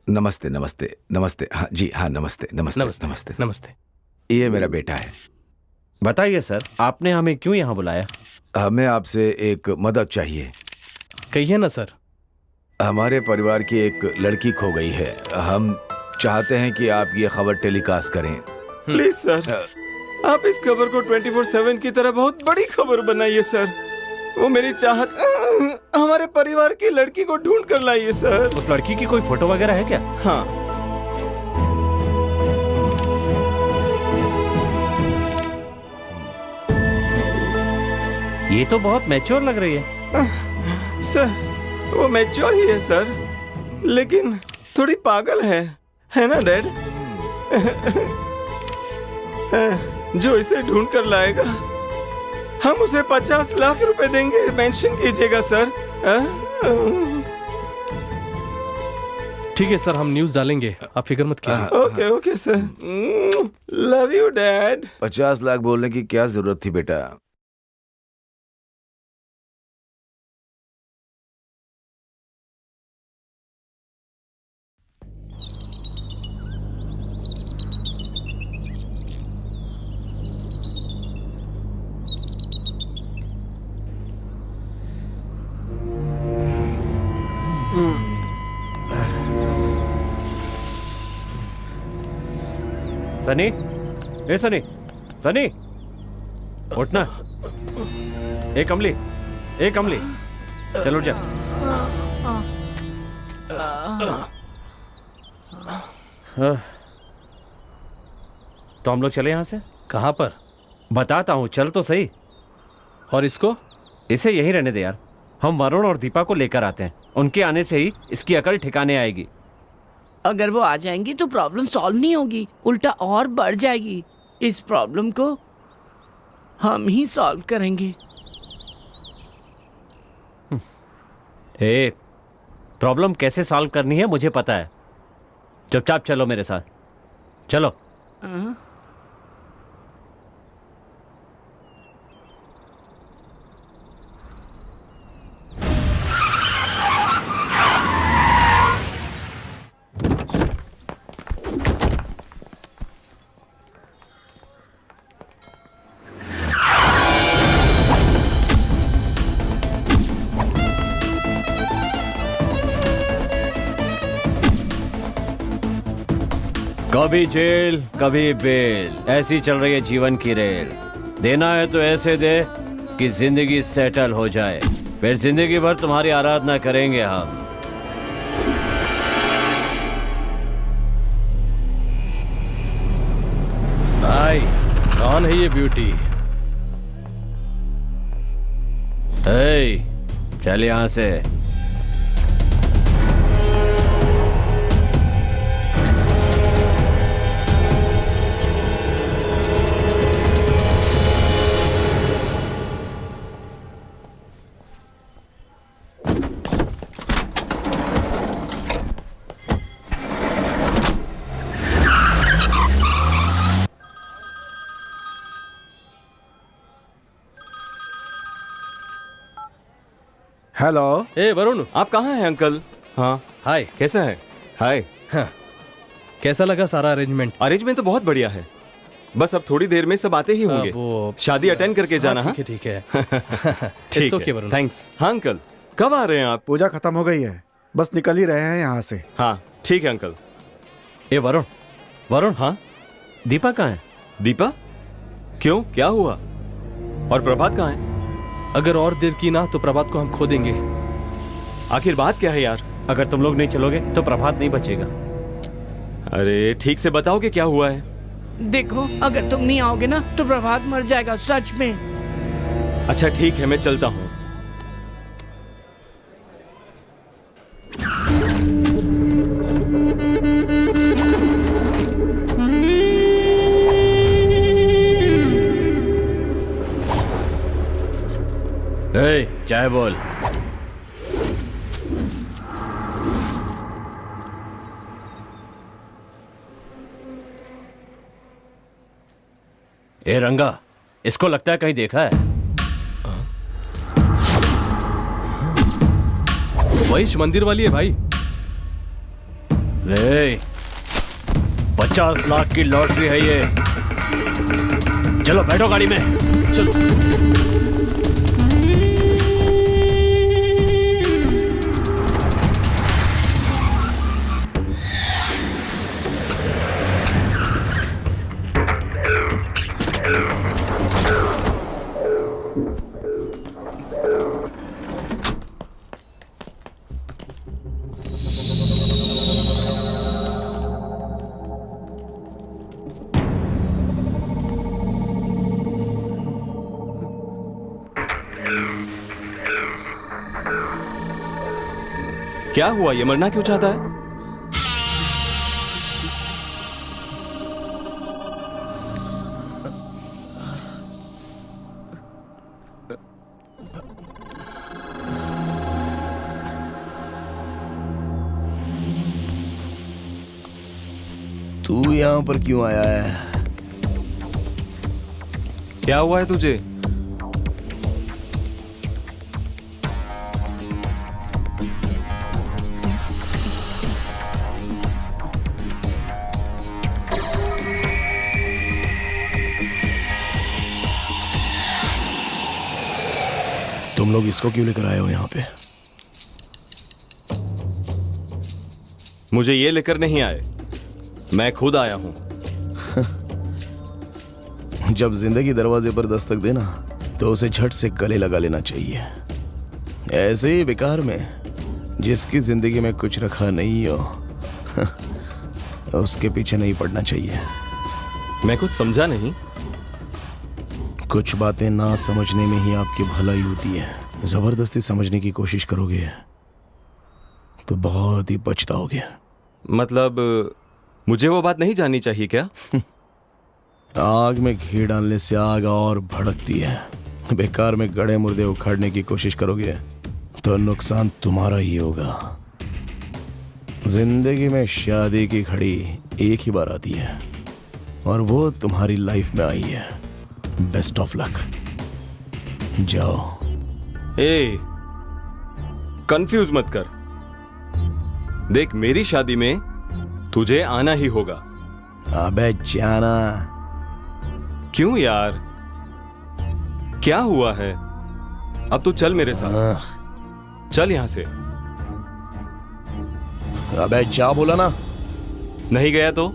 नमस्ते नमस्ते नमस्ते। हाँ जी हाँ, नमस्ते नमस्ते नमस्ते नमस्ते। नमस्ते। ये मेरा बेटा है। बताइए सर, आपने हमें क्यों यहाँ बुलाया? हमें आपसे एक मदद चाहिए। कहिए ना सर। हमारे परिवार की एक लड़की खो गई है। हम चाहते हैं कि आप ये खबर टेलीकास्ट करें। प्लीज सर, आप इस खबर को 24/7 की तरह बहुत बड़ी खबर बनाइए सर। वो मेरी चाहत, हमारे परिवार की लड़की को ढूंढ कर लाइए सर। उस लड़की की कोई फोटो वगैरह है क्या? हाँ। ये तो बहुत मैच्योर लग रही है। सर, वो मैच्योर ही है सर, लेकिन थोड़ी पागल है ना डैड? जो इसे ढूंढ कर लाएगा, हम उसे 50 लाख रुपए देंगे। मेंशन कीजिएगा सर। ठीक है सर, हम न्यूज़ डालेंगे, आप फिक्र मत कीजिए। Okay okay sir. Love you dad. 50 lakh बोलने की क्या जरूरत थी बेटा? सनी, ए सनी, सनी, उठना। ए कमली, ए कमली, चल उठ जा। तो हम लोग चले यहाँ से? कहाँ पर? बताता हूँ, चल तो सही। और इसको? इसे यहीं रहने दे यार। हम वरुण और दीपा को लेकर आते हैं। उनके आने से ही इसकी अकल ठिकाने आएगी। अगर वो आ जाएंगी तो प्रॉब्लम सॉल्व नहीं होगी, उल्टा और बढ़ जाएगी। इस प्रॉब्लम को हम ही सॉल्व करेंगे। ए, प्रॉब्लम कैसे सॉल्व करनी है मुझे पता है। चुपचाप चलो मेरे साथ, चलो। कभी जेल कभी बेल, ऐसी चल रही है जीवन की रेल। देना है तो ऐसे दे कि जिंदगी सेटल हो जाए, फिर जिंदगी भर तुम्हारी आराधना करेंगे हम। भाई कौन है ये ब्यूटी? चल यहां से। हेलो। ए वरुण, आप कहाँ हैं अंकल? हाँ, हाय। कैसा है? हाय। हाँ, कैसा लगा सारा अरेंजमेंट? अरेंजमेंट तो बहुत बढ़िया है, बस अब थोड़ी देर में सब आते ही होंगे। शादी अटेंड करके जाना। हाँ, ठीक है। ठीक okay, है, वरुण। थैंक्स। हाँ अंकल, कब आ रहे हैं आप? पूजा खत्म हो गई है, बस निकल ही रहे हैं यहाँ से। हाँ ठीक है अंकल। ए वरुण, वरुण। हाँ, दीपा कहाँ है? दीपा? क्यों, क्या हुआ? और प्रभात कहाँ है? अगर और देर की ना तो प्रभात को हम खो देंगे। आखिर बात क्या है यार? अगर तुम लोग नहीं चलोगे तो प्रभात नहीं बचेगा। अरे ठीक से बताओ कि क्या हुआ है। देखो, अगर तुम नहीं आओगे ना तो प्रभात मर जाएगा, सच में। अच्छा ठीक है, मैं चलता हूँ। चाय बोल। ए रंगा, इसको लगता है कहीं देखा है। वही मंदिर वाली है भाई। ले, 50 लाख की लॉटरी है ये। चलो बैठो गाड़ी में। चलो। क्या हुआ, ये मरना क्यों चाहता है? तू यहाँ पर क्यों आया है? क्या हुआ है तुझे? तुम लोग इसको क्यों लेकर आए हो यहाँ पे? मुझे ये लेकर नहीं आए, मैं खुद आया हूं। जब जिंदगी दरवाजे पर दस्तक देना तो उसे झट से गले लगा लेना चाहिए। ऐसे ही बेकार में जिसकी जिंदगी में कुछ रखा नहीं हो उसके पीछे नहीं पड़ना चाहिए। मैं कुछ समझा नहीं। कुछ बातें ना समझने में ही आपकी भलाई होती है। जबरदस्ती समझने की कोशिश करोगे तो बहुत ही पछताओगे। मतलब मुझे वो बात नहीं जाननी चाहिए क्या? आग में घी डालने से आग और भड़कती है। बेकार में गड़े मुर्दे उखाड़ने की कोशिश करोगे तो नुकसान तुम्हारा ही होगा। जिंदगी में शादी की घड़ी एक ही बार आती है और वो तुम्हारी लाइफ में आई है। Best of luck. जाओ। ए, कंफ्यूज मत कर। देख, मेरी शादी में तुझे आना ही होगा। अबे जाना। क्यों यार, क्या हुआ है? अब तो चल मेरे साथ, चल यहां से। अबे जा बोला ना। नहीं गया तो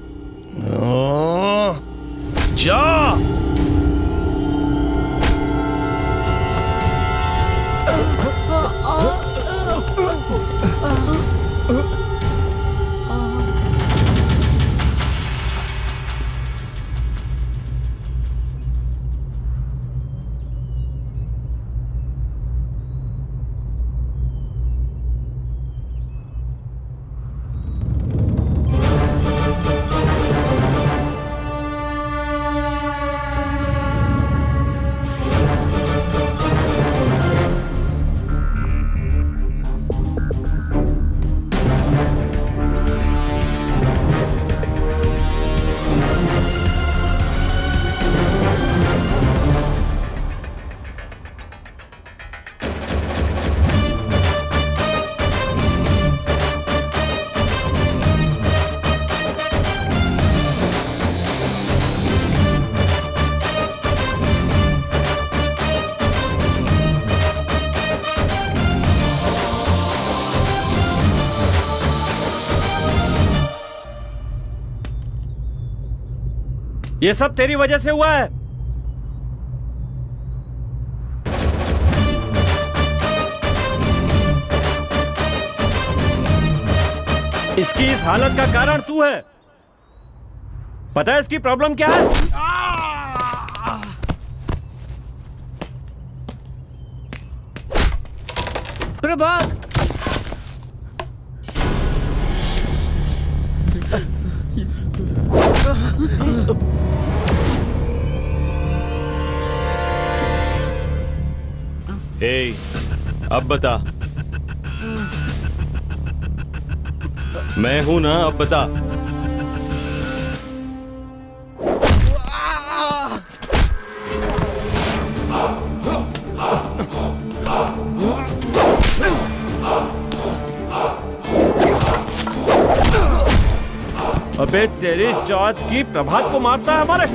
जा। ये सब तेरी वजह से हुआ है। इसकी इस हालत का कारण तू है। पता है इसकी प्रॉब्लम क्या है? प्रभात, ए, अब बता। मैं हूं ना, अब बता। अबे तेरी जात की प्रभात को मारता है हमारे।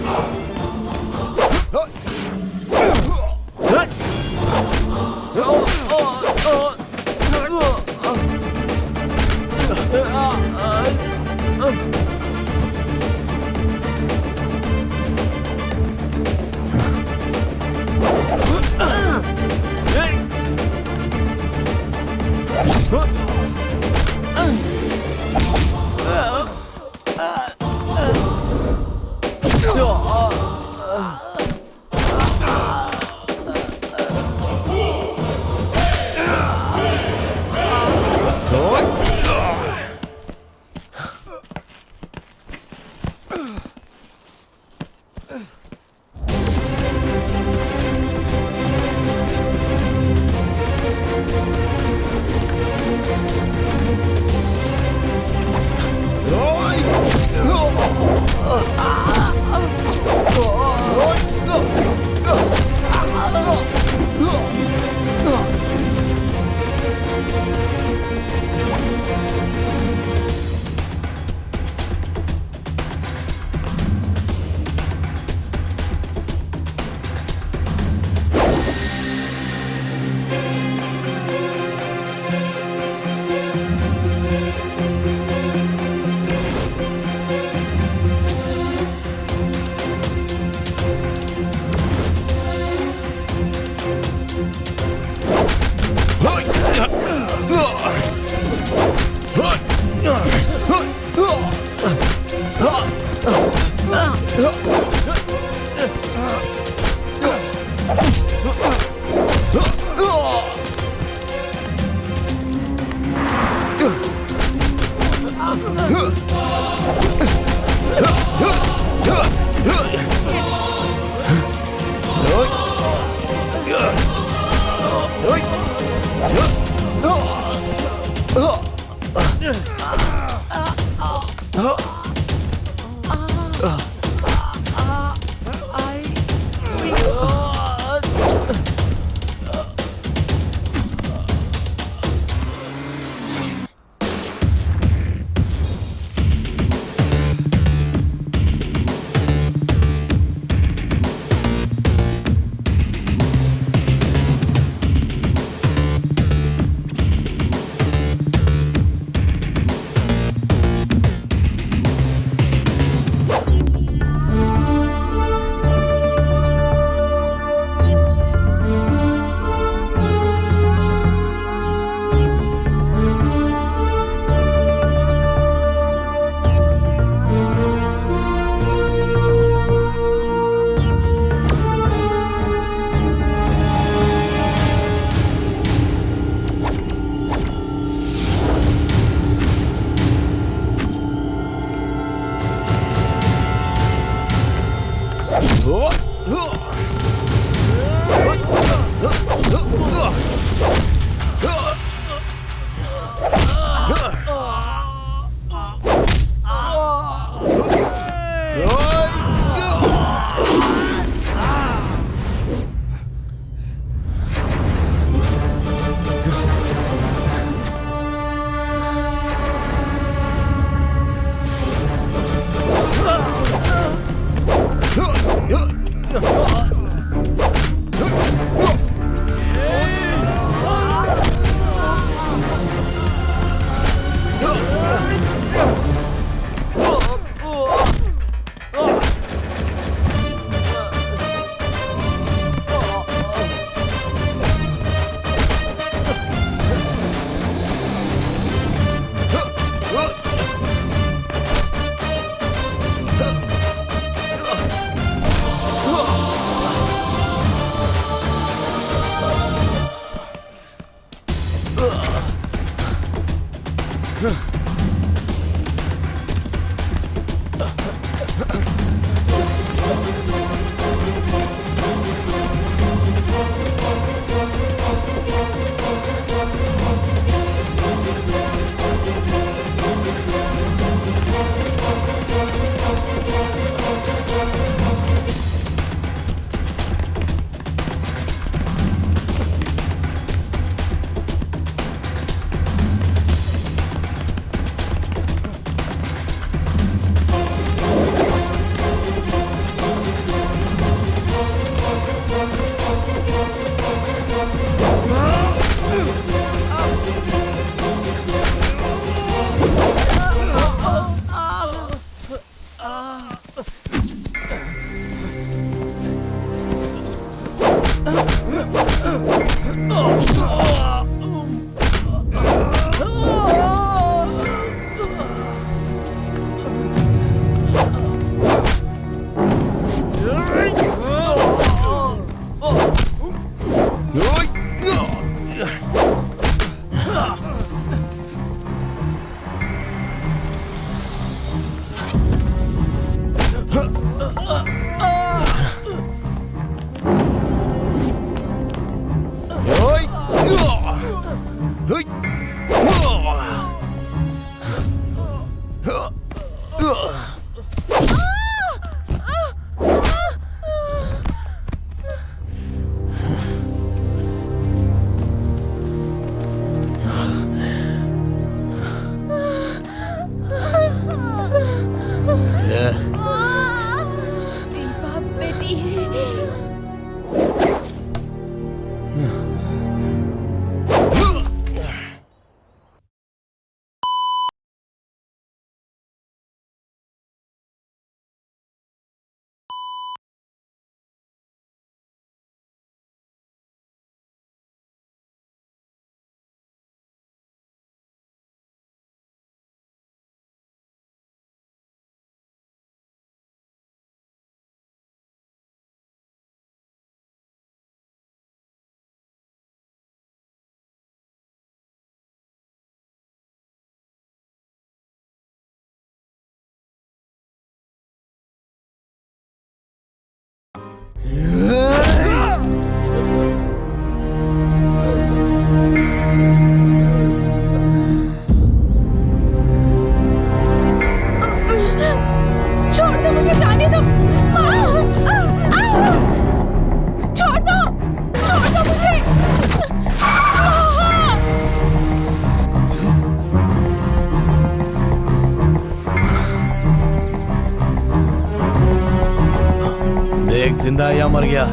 जिंदा है या मर गया?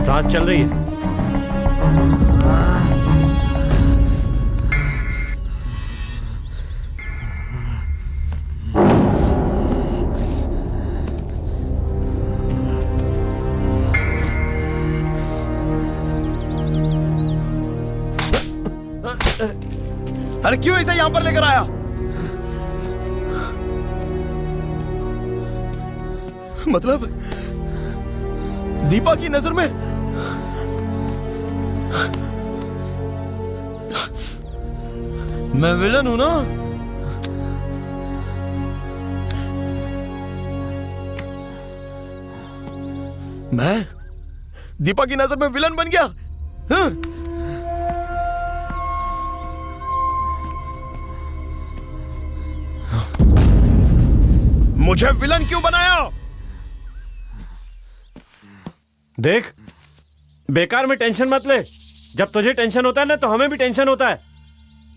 सांस चल रही है। अरे क्यों इसे यहां पर लेकर आया? मतलब दीपा की नजर में मैं विलन हूं ना? मैं दीपा की नजर में विलन बन गया? हाँ? मुझे विलन क्यों बनाया? देख, बेकार में टेंशन मत ले। जब तुझे टेंशन होता है ना तो हमें भी टेंशन होता है।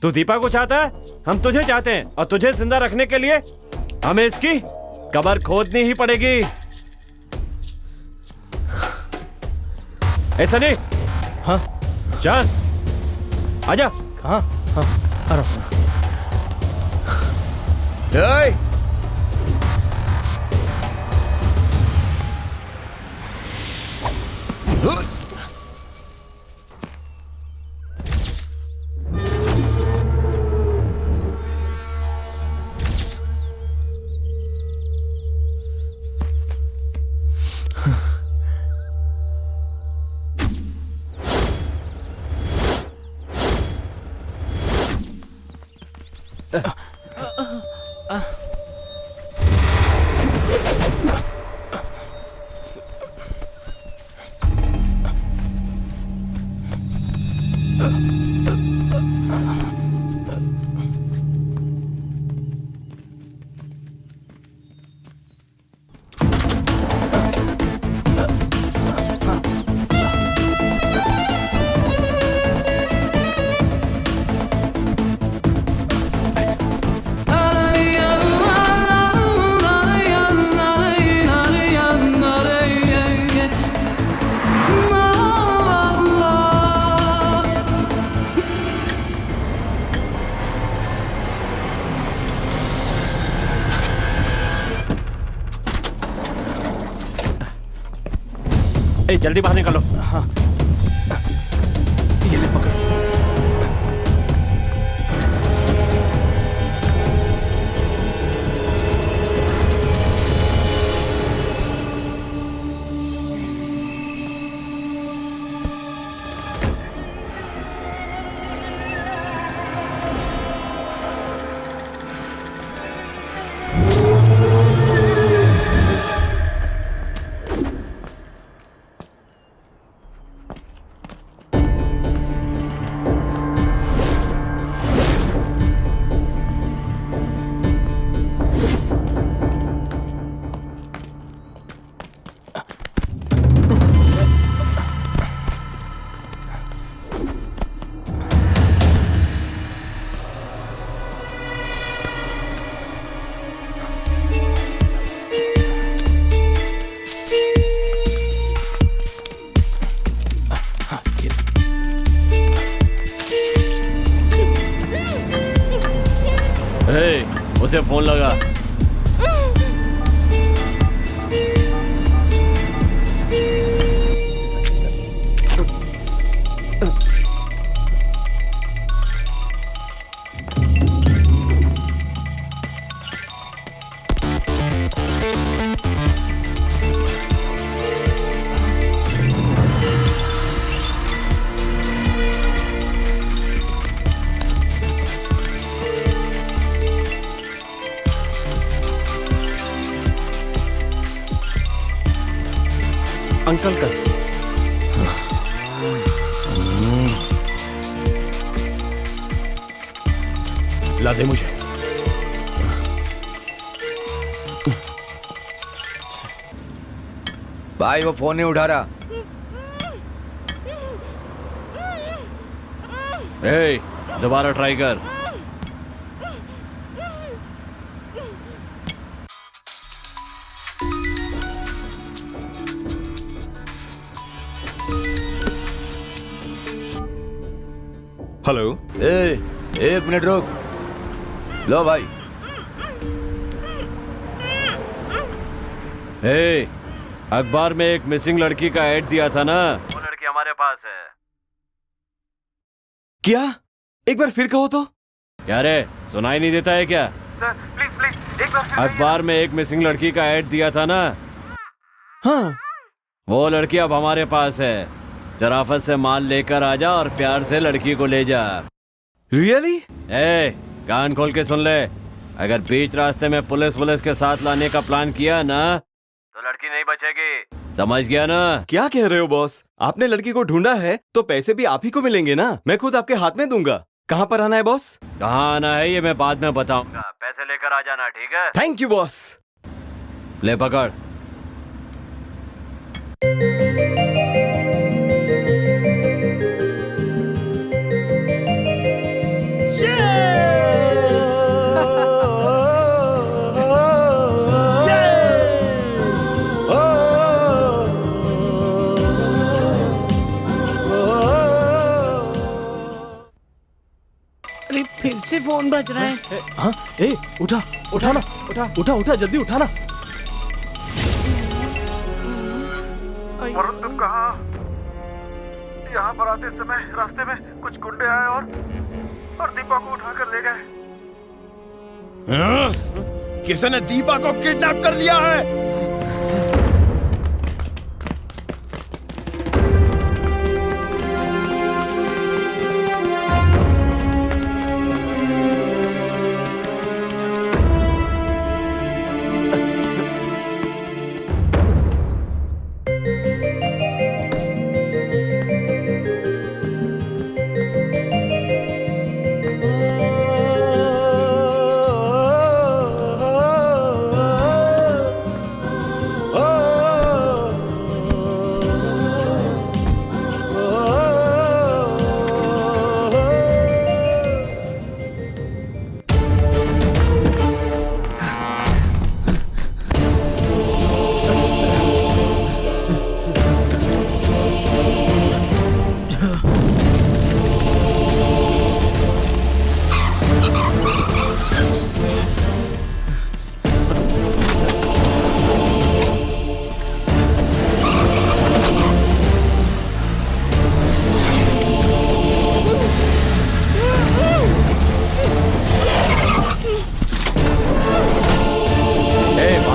तू दीपा को चाहता है, हम तुझे चाहते हैं, और तुझे जिंदा रखने के लिए हमें इसकी कब्र खोदनी ही पड़ेगी। ऐसा नहीं? हाँ चल आजा। हाँ हाँ आ रहा हूं। जल्दी बाहर निकालो। हाँ ये ले पकड़। उसे फोन लगा। अंकल का ला दे मुझे। भाई वो फोन नहीं उठा रहा। ए, दोबारा ट्राई कर। हेलो। एक मिनट रुक। लो भाई। ए, अखबार में एक मिसिंग लड़की का ऐड दिया था ना, वो लड़की हमारे पास है। क्या? एक बार फिर कहो तो। क्या रे, सुनाई नहीं देता है क्या? सर प्लीज प्लीज एक बार। अखबार में एक मिसिंग लड़की का ऐड दिया था ना। हाँ, वो लड़की अब हमारे पास है। जराफत से माल लेकर आ जा और प्यार से लड़की को ले जा। रियली? ए, कान खोल के सुन ले। अगर बीच रास्ते में पुलिस के साथ लाने का प्लान किया ना तो लड़की नहीं बचेगी। समझ गया ना? क्या कह रहे हो बॉस? आपने लड़की को ढूंढा है तो पैसे भी आप ही को मिलेंगे ना। मैं खुद आपके हाथ में दूंगा। कहाँ पर आना है बॉस? कहाँ आना है ये मैं बाद में बताऊंगा। पैसे लेकर आ जाना, ठीक है? Thank you boss. ले पकड़। अरे फिर से फोन बज रहा है। हाँ, ए उठा उठा ना, उठा उठा जल्दी उठा ना। वरुण तुम कहाँ? यहाँ पर आते समय रास्ते में कुछ गुंडे आए और दीपा को उठाकर ले गए। किसी ने दीपा को किडनैप कर लिया है।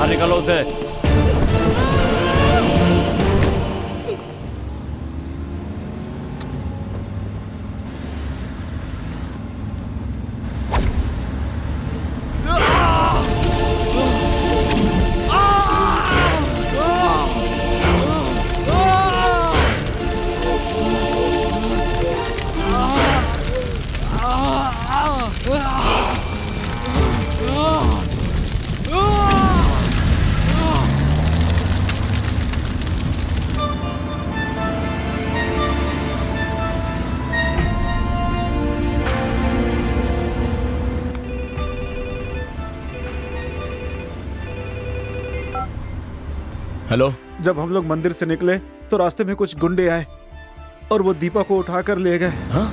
निकलो से। हेलो। जब हम लोग मंदिर से निकले तो रास्ते में कुछ गुंडे आए और वो दीपा को उठाकर ले गए। हाँ?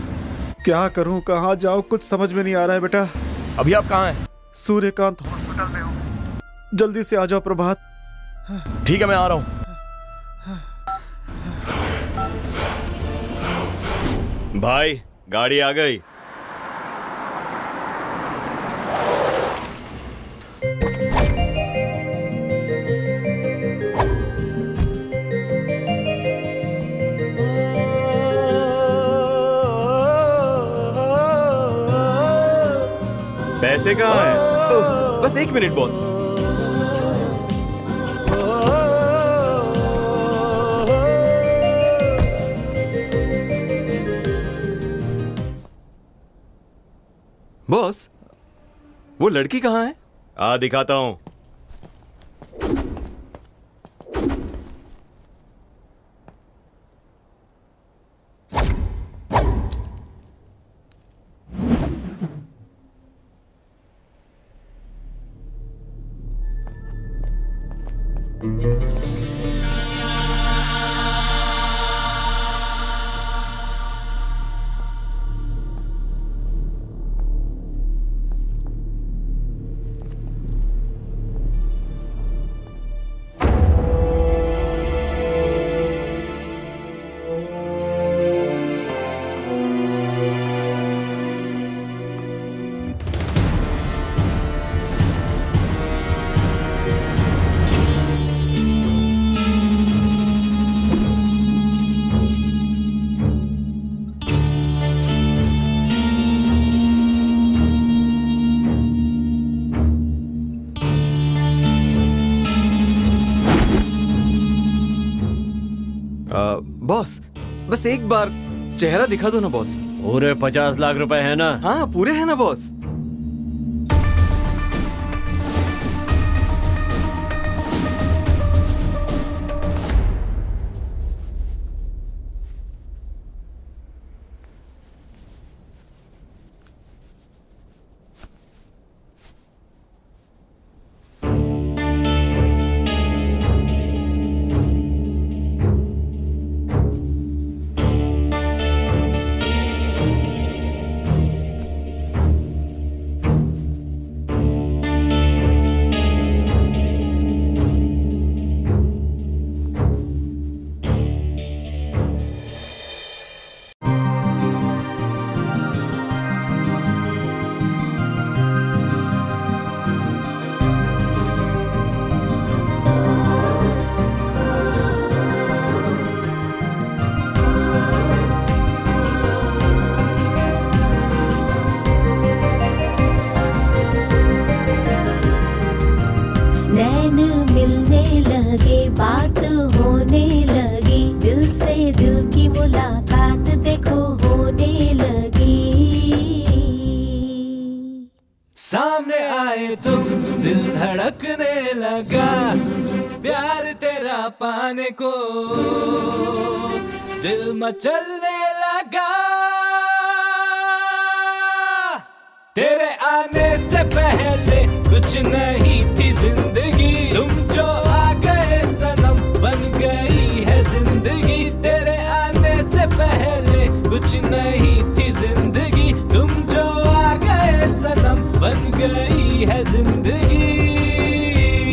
क्या करूं, कहाँ जाऊं, कुछ समझ में नहीं आ रहा है बेटा। अभी आप कहाँ हैं? सूर्यकांत हॉस्पिटल में हूँ, जल्दी से आ जाओ प्रभात। ठीक है, मैं आ रहा हूँ। भाई गाड़ी आ गई। पैसे कहाँ हैं? बस 1 मिनट बॉस। बॉस, वो लड़की कहाँ है? दिखाता हूं। बॉस बस एक बार चेहरा दिखा दो ना बॉस। पूरे 50 लाख रुपए है ना? हाँ पूरे है ना बॉस। नैन मिलने लगे, बात होने लगी, दिल से दिल की मुलाकात देखो होने लगी। सामने आए तुम, दिल धड़कने लगा, प्यार तेरा पाने को दिल मचलने लगा। तेरे आने से पहले कुछ नहीं थी जिंदगी, तुम जो आ गए सनम बन गई है जिंदगी। तेरे आने से पहले कुछ नहीं थी जिंदगी, तुम जो आ गए सनम बन गई है जिंदगी।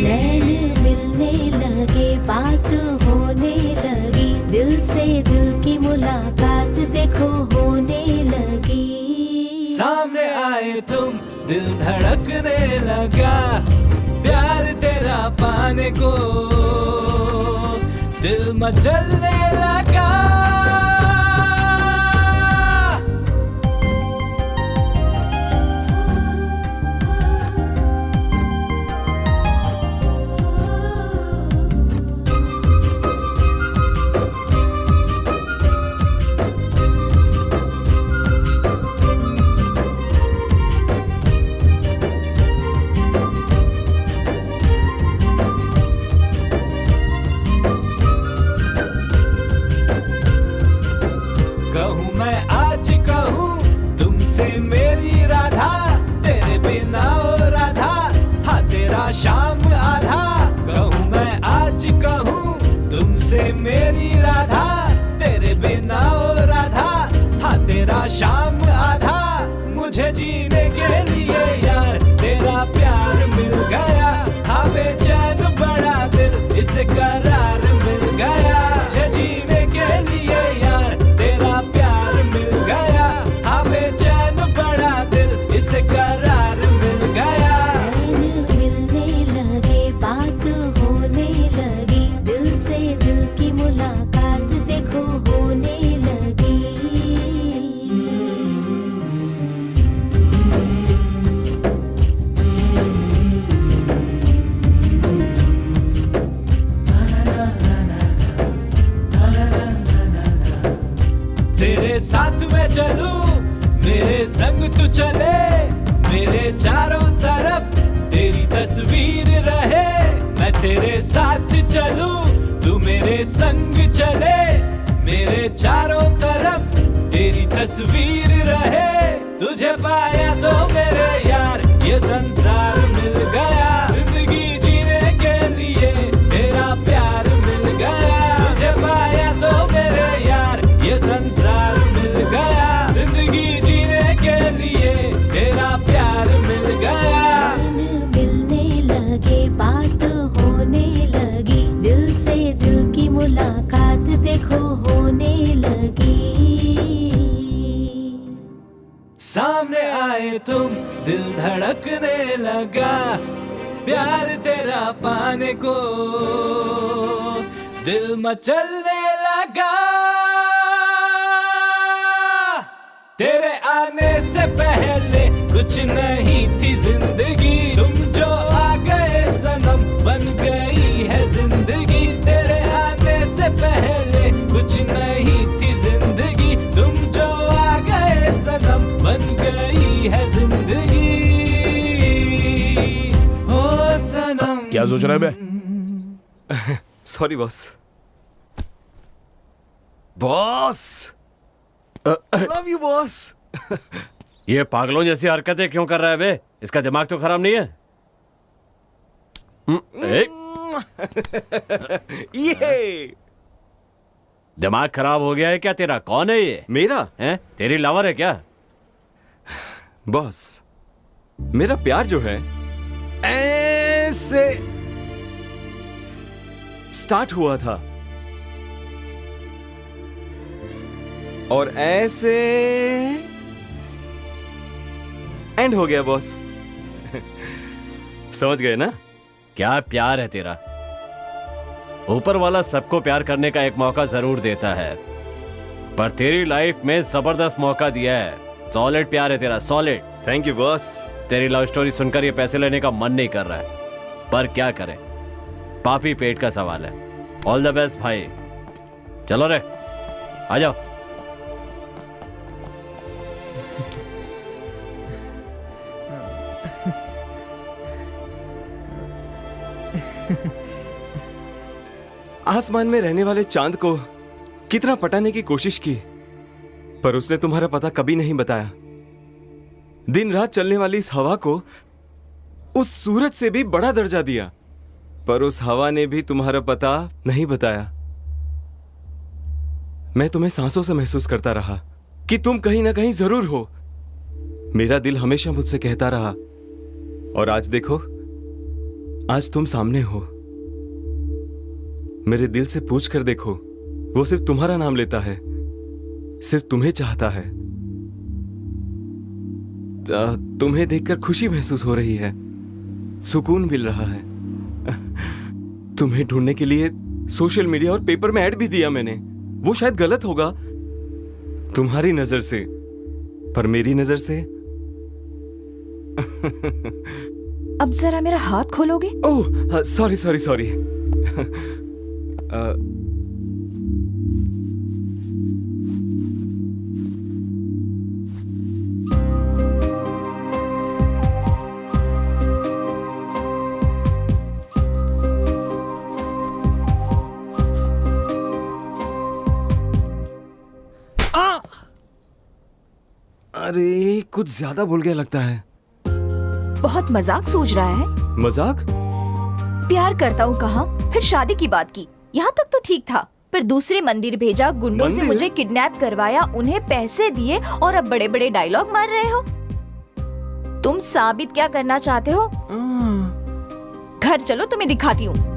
नैन मिलने लगे, बात होने लगी, दिल से दिल की मुलाकात देखो होने लगी। सामने आए तुम, दिल धड़कने लगा, प्यार तेरा पाने को दिल मचलने लगा। कहूँ मैं आज कहूँ तुमसे मेरी राधा, तेरे बिना ओ राधा था तेरा शाम आधा। कहूँ मैं आज कहूँ तुमसे मेरी राधा, तेरे बिना ओ राधा था तेरा शाम आधा। मुझे जीने के लिए यार तेरा प्यार मिल गया, था बेचैन बड़ा दिल इसे करार मिल गया। मुझे जीने के लिए यार तेरा प्यार मिल गया, था बेचैन बड़ा दिल इसे करार मिल गया। मिलने लगे, बात होने लगी, दिल से दिल की मुलाकात देखो होने लगी। तेरे साथ मैं चलूं, मेरे संग तू चले, मेरे चारों तरफ तेरी तस्वीर रहे। मैं तेरे साथ चलूं, तू मेरे संग चले, मेरे चारों तरफ तेरी तस्वीर रहे। तुझे पाया तो मेरे यार ये संसार मिल गया, जिंदगी जीने के लिए तेरा प्यार मिल गया। तुझे पाया तो मेरे यार ये संसार मिल गया, जिंदगी जीने के लिए तेरा प्यार मिल गया। मिलने लगे, बात होने लगी, दिल से दिल की मुलाकात देखो होने लगी। सामने आए तुम, दिल धड़कने लगा, प्यार तेरा पाने को दिल मचलने लगा। तेरे आने से पहले कुछ नहीं थी जिंदगी, तुम जो आ गए सनम बन गई है जिंदगी। तेरे आने से पहले कुछ नहीं क्या सोच रहा है बे? Sorry boss. Boss, love you boss. ये पागलों जैसी हरकतें क्यों कर रहा है बे? इसका दिमाग तो खराब नहीं है? ये दिमाग खराब हो गया है क्या तेरा? कौन है ये? मेरा है? तेरी लवर है क्या? बॉस, मेरा प्यार जो है ऐसे स्टार्ट हुआ था और ऐसे एंड हो गया बॉस। समझ गए ना? क्या प्यार है तेरा? ऊपर वाला सबको प्यार करने का एक मौका जरूर देता है, पर तेरी लाइफ में जबरदस्त मौका दिया है। सॉलिड प्यार है तेरा, सॉलिड। Thank you boss. तेरी लव स्टोरी सुनकर ये पैसे लेने का मन नहीं कर रहा है, पर क्या करें, पापी पेट का सवाल है। ऑल द बेस्ट भाई। चलो रे, आ जाओ। आसमान में रहने वाले चांद को कितना पटाने की कोशिश की, पर उसने तुम्हारा पता कभी नहीं बताया। दिन रात चलने वाली इस हवा को उस सूरज से भी बड़ा दर्जा दिया, पर उस हवा ने भी तुम्हारा पता नहीं बताया। मैं तुम्हें सांसों से महसूस करता रहा कि तुम कहीं ना कहीं जरूर हो। मेरा दिल हमेशा मुझसे कहता रहा, और आज देखो, आज तुम सामने हो। मेरे दिल से पूछ कर देखो, वो सिर्फ तुम्हारा नाम लेता है, सिर्फ तुम्हें चाहता है। तुम्हें देखकर खुशी महसूस हो रही है, सुकून मिल रहा है। तुम्हें ढूंढने के लिए सोशल मीडिया और पेपर में ऐड भी दिया मैंने। वो शायद गलत होगा तुम्हारी नजर से, पर मेरी नजर से अब जरा मेरा हाथ खोलोगे? Oh sorry sorry sorry. अरे कुछ ज्यादा बोल गया लगता है। बहुत मजाक सूझ रहा है। मजाक? प्यार करता हूँ कहा, फिर शादी की बात की। यहाँ तक तो ठीक था, पर दूसरे मंदिर भेजा, गुंडों से मुझे किडनैप करवाया, उन्हें पैसे दिए, और अब बड़े बड़े डायलॉग मार रहे हो। तुम साबित क्या करना चाहते हो? घर चलो, तुम्हें दिखाती हूँ।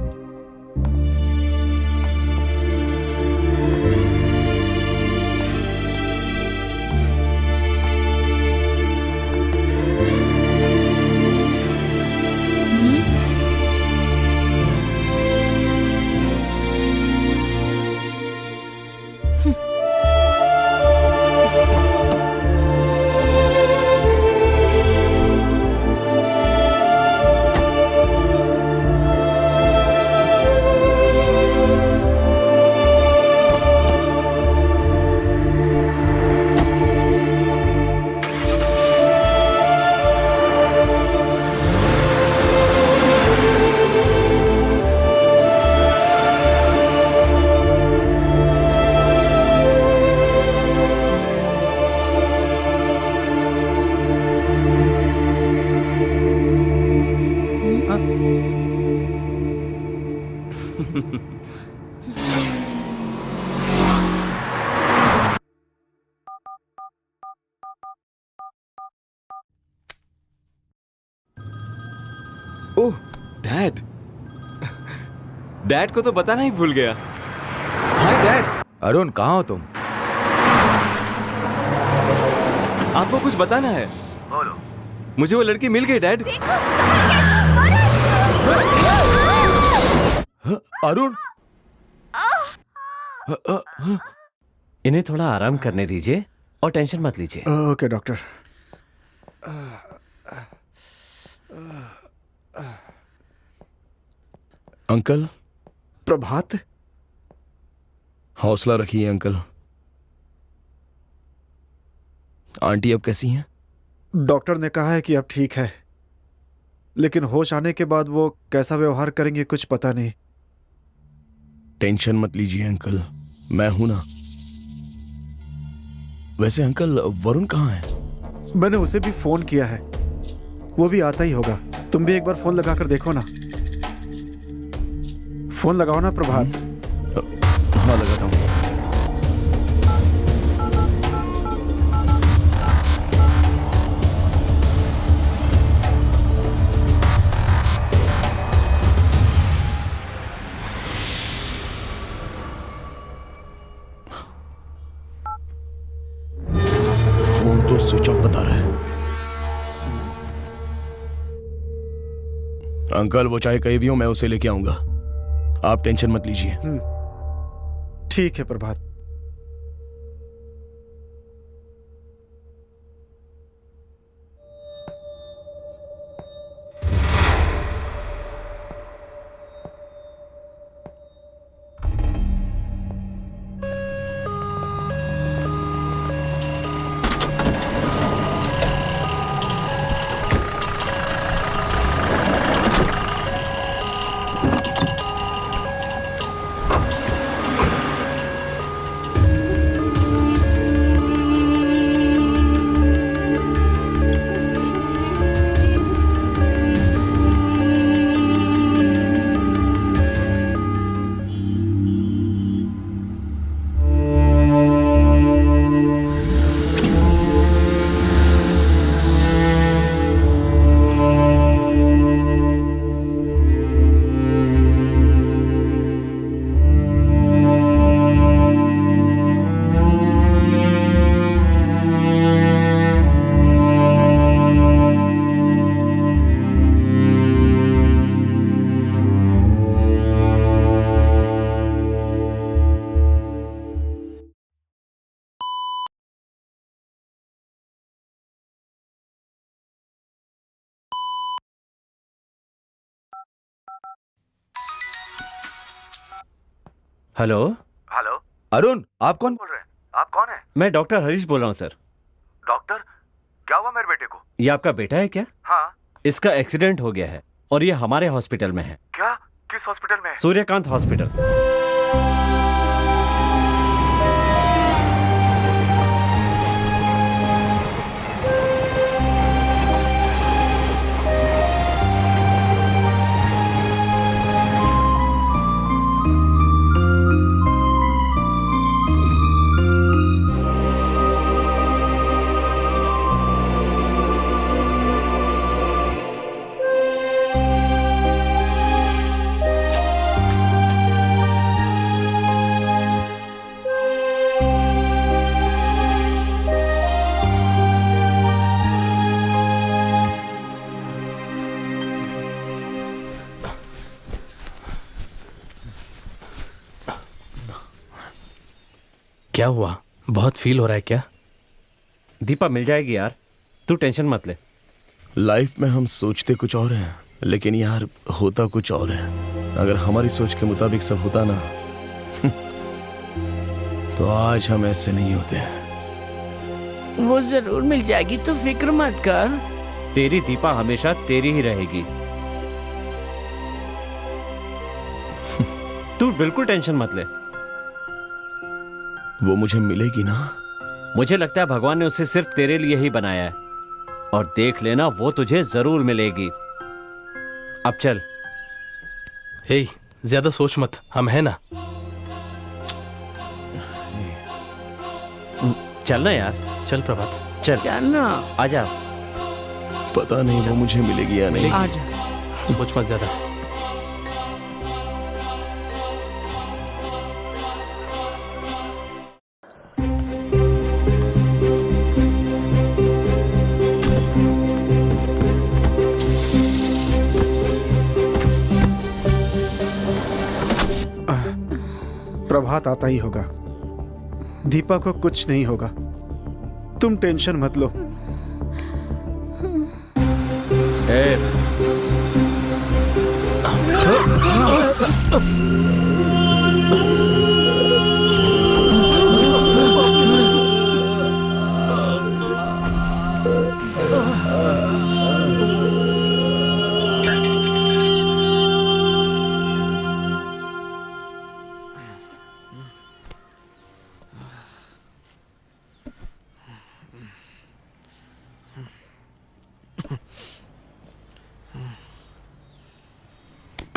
ओह डैड, डैड को तो बताना ही भूल गया। Hi dad. अरुण, कहाँ हो तुम? आपको कुछ बताना है। बोलो। मुझे वो लड़की मिल गई डैड। अरुण, इन्हें थोड़ा आराम करने दीजिए और टेंशन मत लीजिए। Okay doctor. अंकल, प्रभात। हौसला रखिए अंकल। आंटी अब कैसी हैं? डॉक्टर ने कहा है कि अब ठीक है। लेकिन होश आने के बाद वो कैसा व्यवहार करेंगे कुछ पता नहीं। टेंशन मत लीजिए अंकल, मैं हूं ना। वैसे अंकल वरुण कहाँ है? मैंने उसे भी फोन किया है, वो भी आता ही होगा। तुम भी एक बार फोन लगाकर देखो ना। फोन लगाओ ना प्रभात। हाँ लगाता हूँ। फोन तो स्विच ऑफ बता रहा है। अंकल वो चाहे कहीं भी हो, मैं उसे लेके आऊंगा, आप टेंशन मत लीजिए। ठीक है प्रभात। हेलो। हेलो अरुण, आप कौन बोल रहे हैं? आप कौन है? मैं डॉक्टर हरीश बोल रहा हूँ सर। डॉक्टर, क्या हुआ मेरे बेटे को? ये आपका बेटा है क्या? हाँ। इसका एक्सीडेंट हो गया है और ये हमारे हॉस्पिटल में है। क्या? किस हॉस्पिटल में? सूर्यकांत हॉस्पिटल। क्या हुआ? बहुत फील हो रहा है क्या? दीपा मिल जाएगी यार, तू टेंशन मत ले। लाइफ में हम सोचते कुछ और हैं, लेकिन यार होता कुछ और है। अगर हमारी सोच के मुताबिक सब होता ना तो आज हम ऐसे नहीं होते। वो जरूर मिल जाएगी, तो फिक्र मत कर। तेरी दीपा हमेशा तेरी ही रहेगी। तू बिल्कुल टेंशन मत ले। वो मुझे मिलेगी ना? मुझे लगता है भगवान ने उसे सिर्फ तेरे लिए ही बनाया है, और देख लेना वो तुझे जरूर मिलेगी। अब चल। हे, ज्यादा सोच मत, हम है ना। चलना यार। चल प्रभात, चल चलना। आजा। पता नहीं वो मुझे मिलेगी या नहीं। आजा। सोच मत ज्यादा। प्रभात आता ही होगा, दीपा को कुछ नहीं होगा, तुम टेंशन मत लो।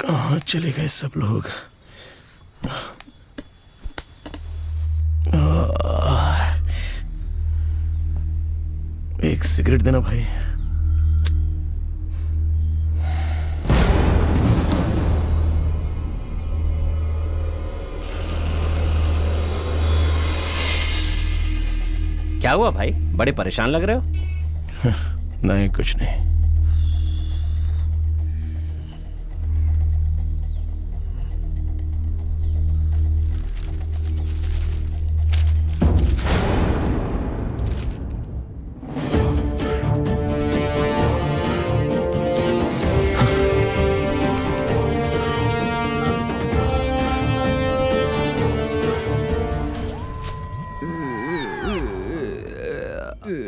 कहाँ चले गए सब लोग? एक सिगरेट देना भाई। क्या हुआ भाई, बड़े परेशान लग रहे हो? नहीं कुछ नहीं।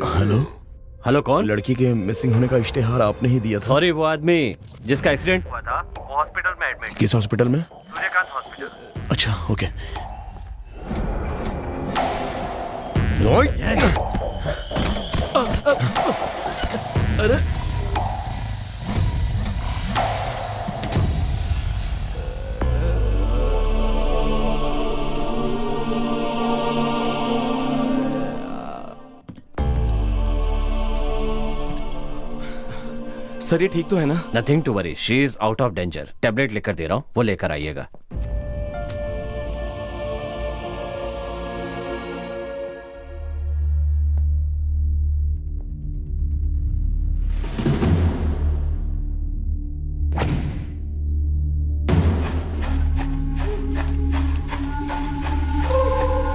हेलो हेलो, कौन? लड़की के मिसिंग होने का इश्तेहार आपने ही दिया था। सॉरी, वो आदमी जिसका एक्सीडेंट हुआ था वो हॉस्पिटल में एडमिट। किस हॉस्पिटल में? सूर्यकांत हॉस्पिटल। अच्छा ओके। अरे सर ये ठीक तो है ना? Nothing to worry, she is out of danger. Tablet लेकर दे रहा हूँ, वो लेकर आइएगा।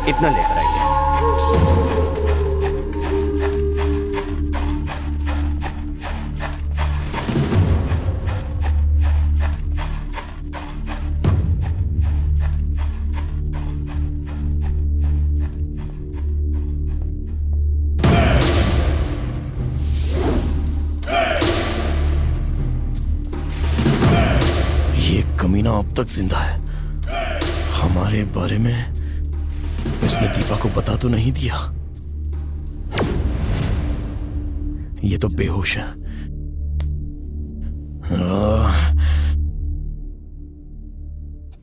इतना लेकर आइए। ये कमीना अब तक जिंदा है। हमारे बारे में इसने दीपा को बता तो नहीं दिया। ये तो बेहोश है।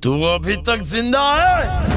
तू अभी तक जिंदा है?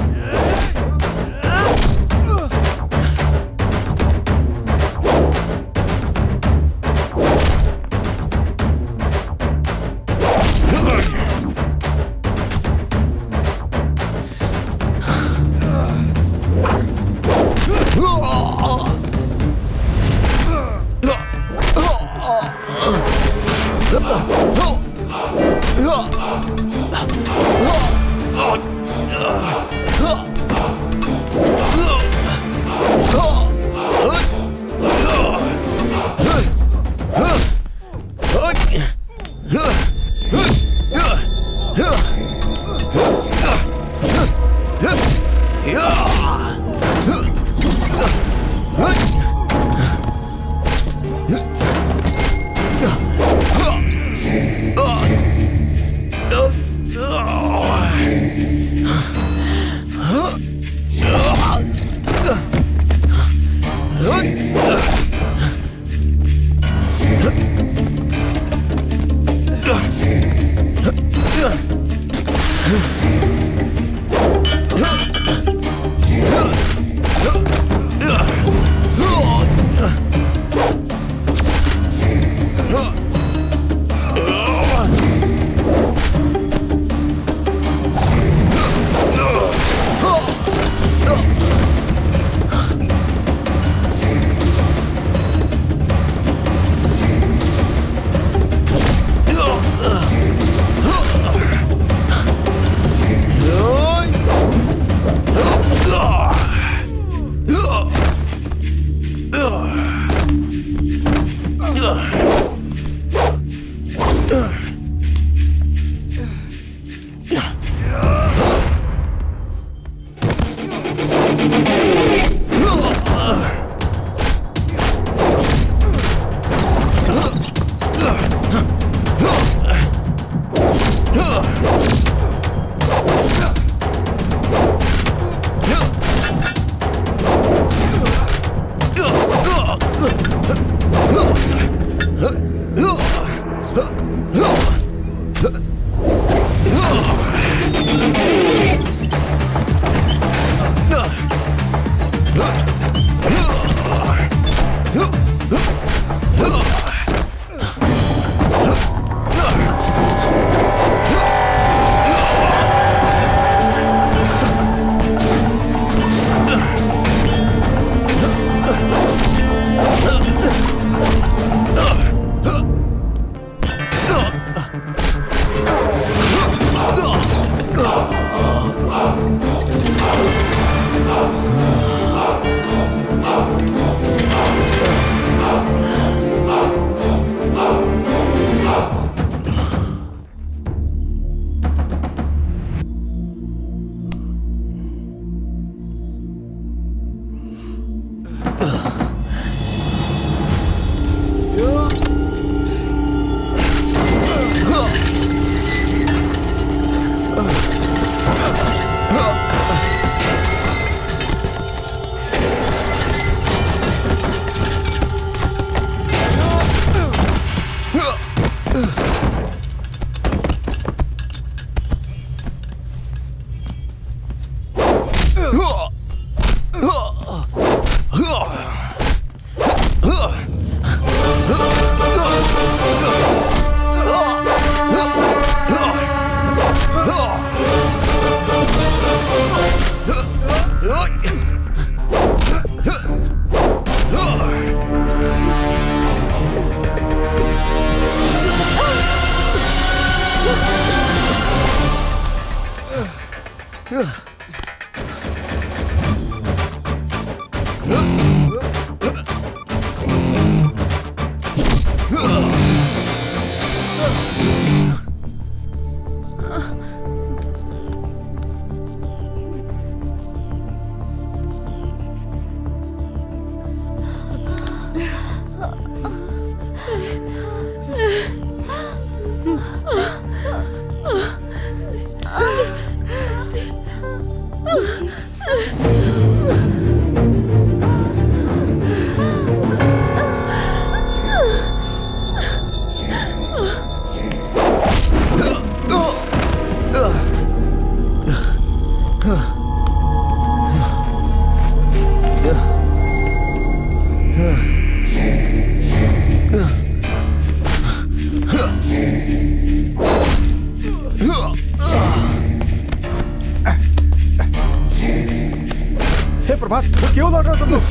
प्रभात, क्यों लौट रहे हो तुम लोग?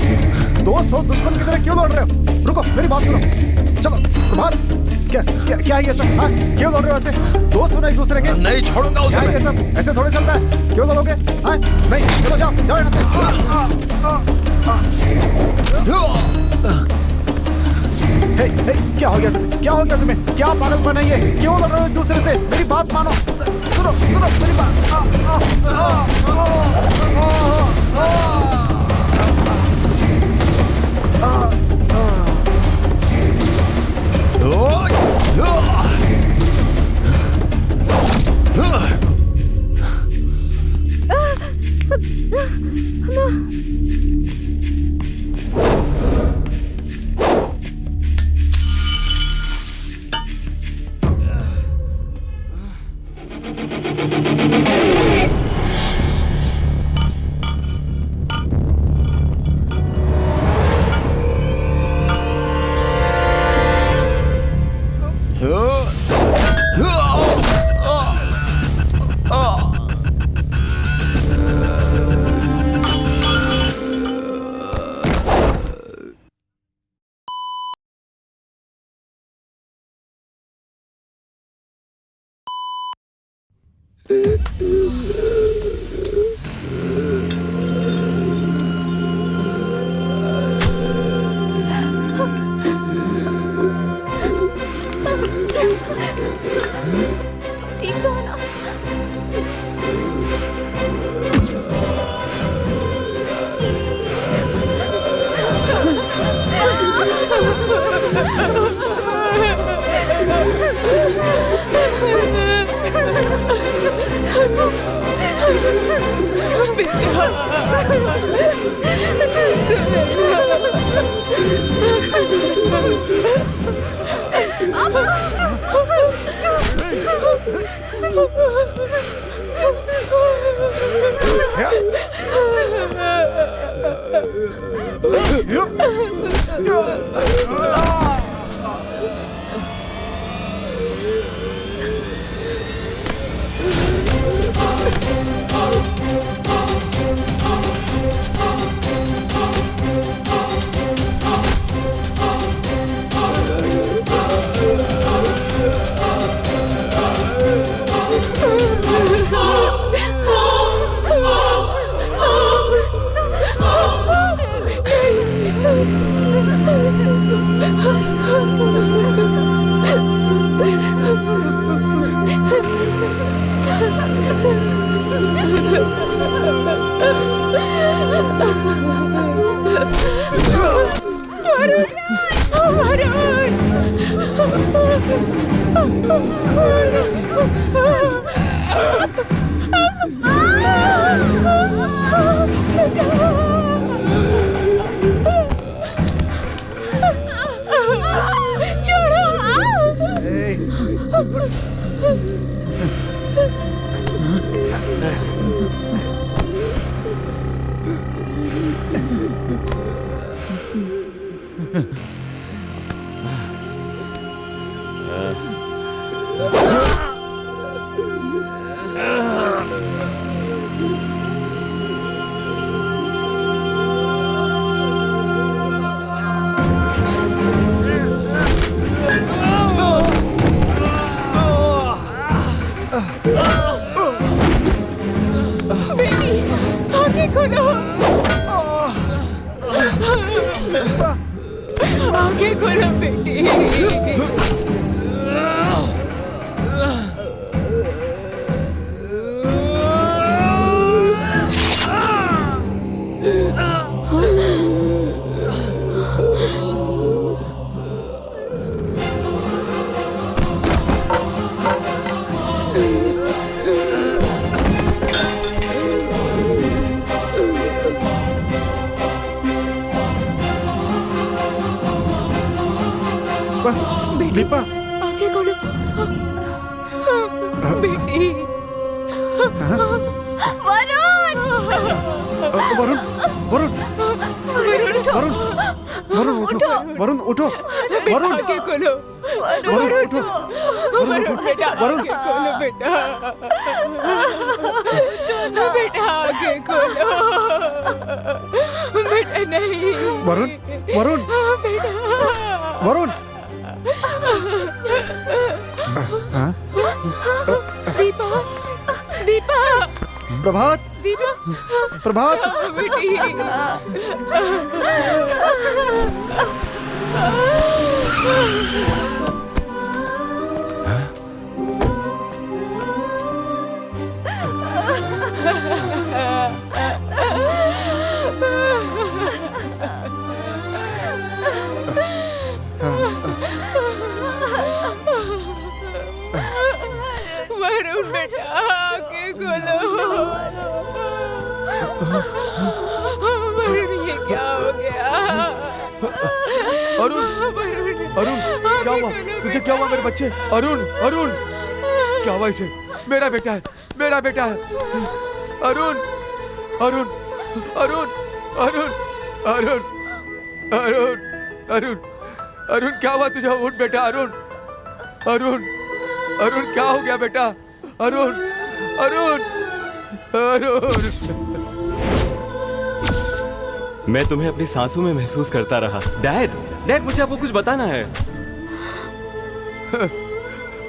दोस्त हो दुश्मन की तरह क्यों लौट रहे हो? रुको, मेरी बात सुनो। चलो प्रभात, क्या क्या क्या ये सब? हाँ, क्यों लौट रहे हो ऐसे? दोस्त हो ना एक दूसरे के। नहीं छोड़ूंगा उसे। क्या ये सब ऐसे थोड़े चलता है? क्यों लड़ोगे? हाँ, नहीं, चलो जाओ जाओ यहाँ से। हे, क्या हो गया तुम्हें? क्या हो गया तुम्हें? क्या पागलपन है ये? क्यों लड़ रहे हो एक दूसरे से? मेरी बात मानो। सुनो सुनो मेरी बात। ठीक तो है ना? आंखें खोलो, आंखें खोलो बेटी। दीपा, आंखें खोलो बेटी। वरुण, वरुण, वरुण, वरुण, वरुण उठो, वरुण उठो, वरुण, आंखें खोलो, वरुण उठो, वरुण बेटा, वरुण, आंखें खोलो बेटा, बेटा आंखें खोलो, बेटा नहीं, वरुण, वरुण, बेटा, वरुण। हाँ? दीपा, दीपा, प्रभात, दीपा, प्रभात, बेटी। वरुण बेटा, आंखें खोलो। वरुण, ये क्या हो गया? अरुण, अरुण, क्या हुआ? तुझे क्या हुआ मेरे बच्चे? अरुण, अरुण, क्या हुआ इसे? मेरा बेटा है, मेरा बेटा है। अरुण, अरुण, अरुण, अरुण, अरुण, अरुण, अरुण, अरुण, क्या हुआ तुझे? उठ बेटा, अरुण, अरुण, अरुण, क्या हो गया बेटा? अरुण, अरुण, अरुण। मैं तुम्हें अपनी सांसों में महसूस करता रहा। डैड, डैड, मुझे आपको कुछ बताना है।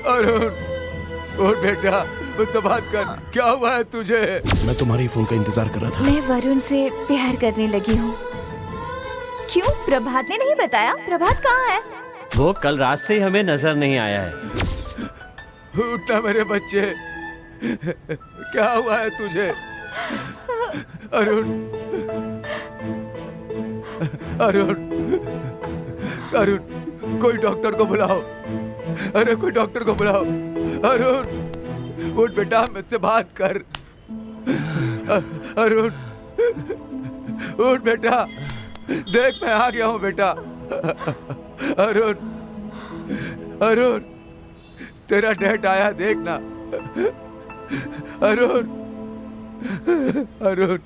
अरुण, उठ बेटा, मुझसे बात कर। क्या हुआ है तुझे? मैं तुम्हारी फोन का इंतजार कर रहा था। मैं वरुण से प्यार करने लगी हूँ। क्यों, प्रभात ने नहीं बताया? प्रभात कहाँ है? वो कल रात से ही हमें नजर नहीं आया है। उठना मेरे बच्चे, क्या हुआ है तुझे? अरुण, अरुण, अरुण, कोई डॉक्टर को बुलाओ। अरे कोई डॉक्टर को बुलाओ। अरुण, उठ बेटा, मुझसे बात कर। अरुण, उठ बेटा, देख मैं आ गया हूँ बेटा। अरुण, अरुण, तेरा डैड आया, देखना। अरुण, अरुण।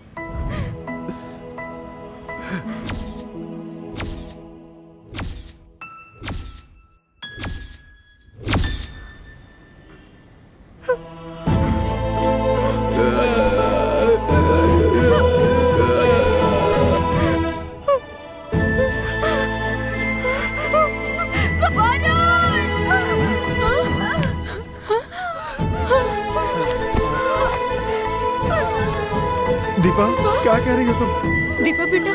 दीपा, क्या कह रही हो तुम? दीपा बेटा,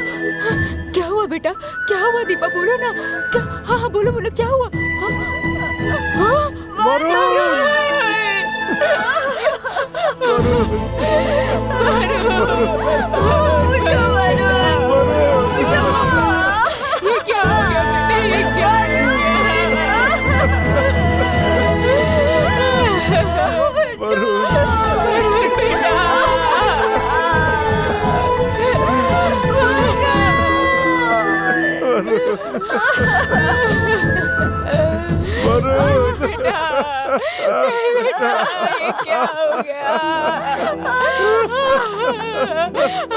क्या हुआ बेटा? क्या हुआ दीपा? बोलो ना। क्या? हाँ हाँ बोलो बोलो, क्या हुआ? ये क्या हो गया बेटा? ये क्या क्या हो गया?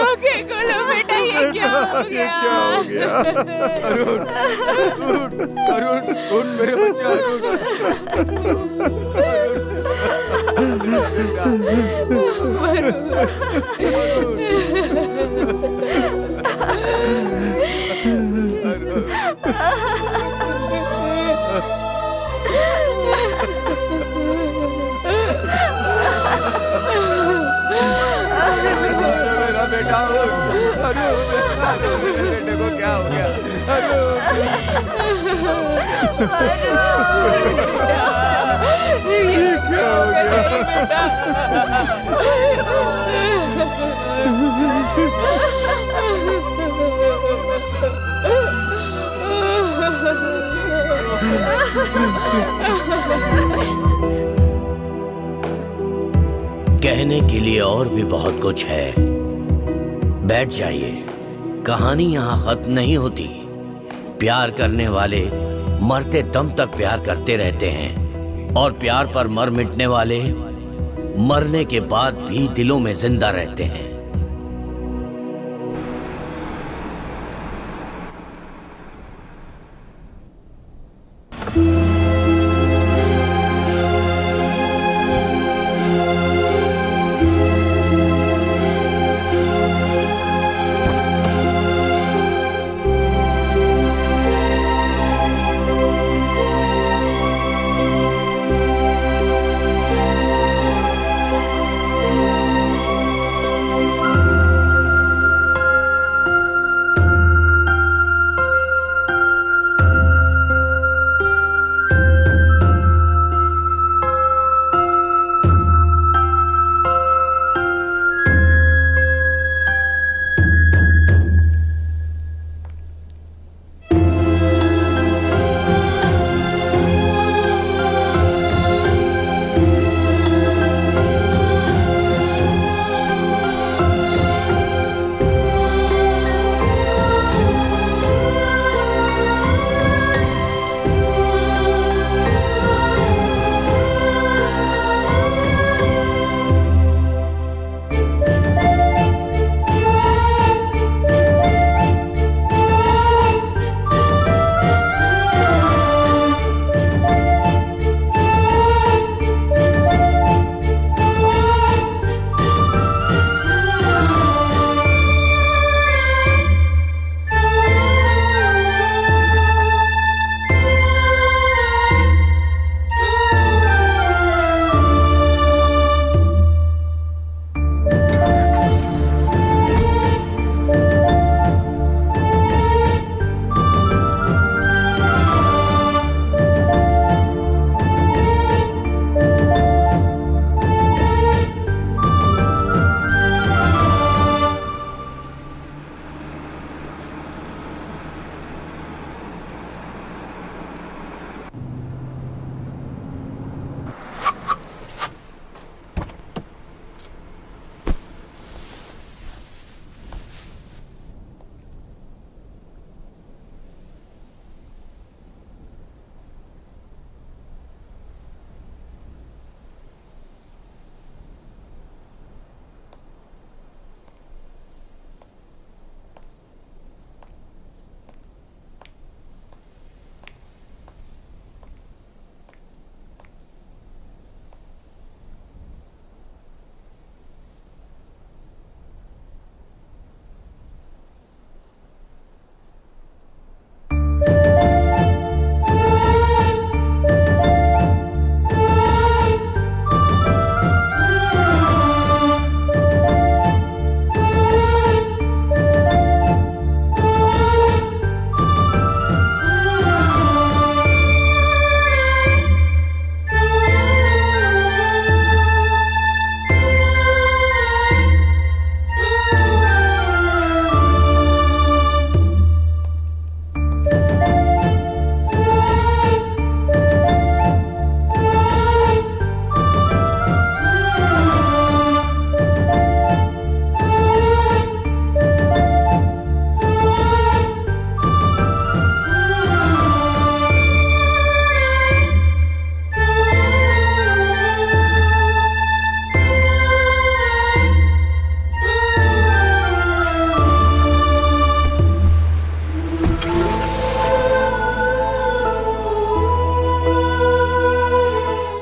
ओके बोलो बेटा, ये क्या हो गया? अरुण, अरुण, उठ मेरे बच्चे, अरुण। मेरा बेटा, अरुण, मेरे बेटे को क्या हो गया? ये क्या हो गया? कहने के लिए और भी बहुत कुछ है। बैठ जाइए, कहानी यहाँ खत्म नहीं होती। प्यार करने वाले मरते दम तक प्यार करते रहते हैं, और प्यार पर मर मिटने वाले मरने के बाद भी दिलों में जिंदा रहते हैं।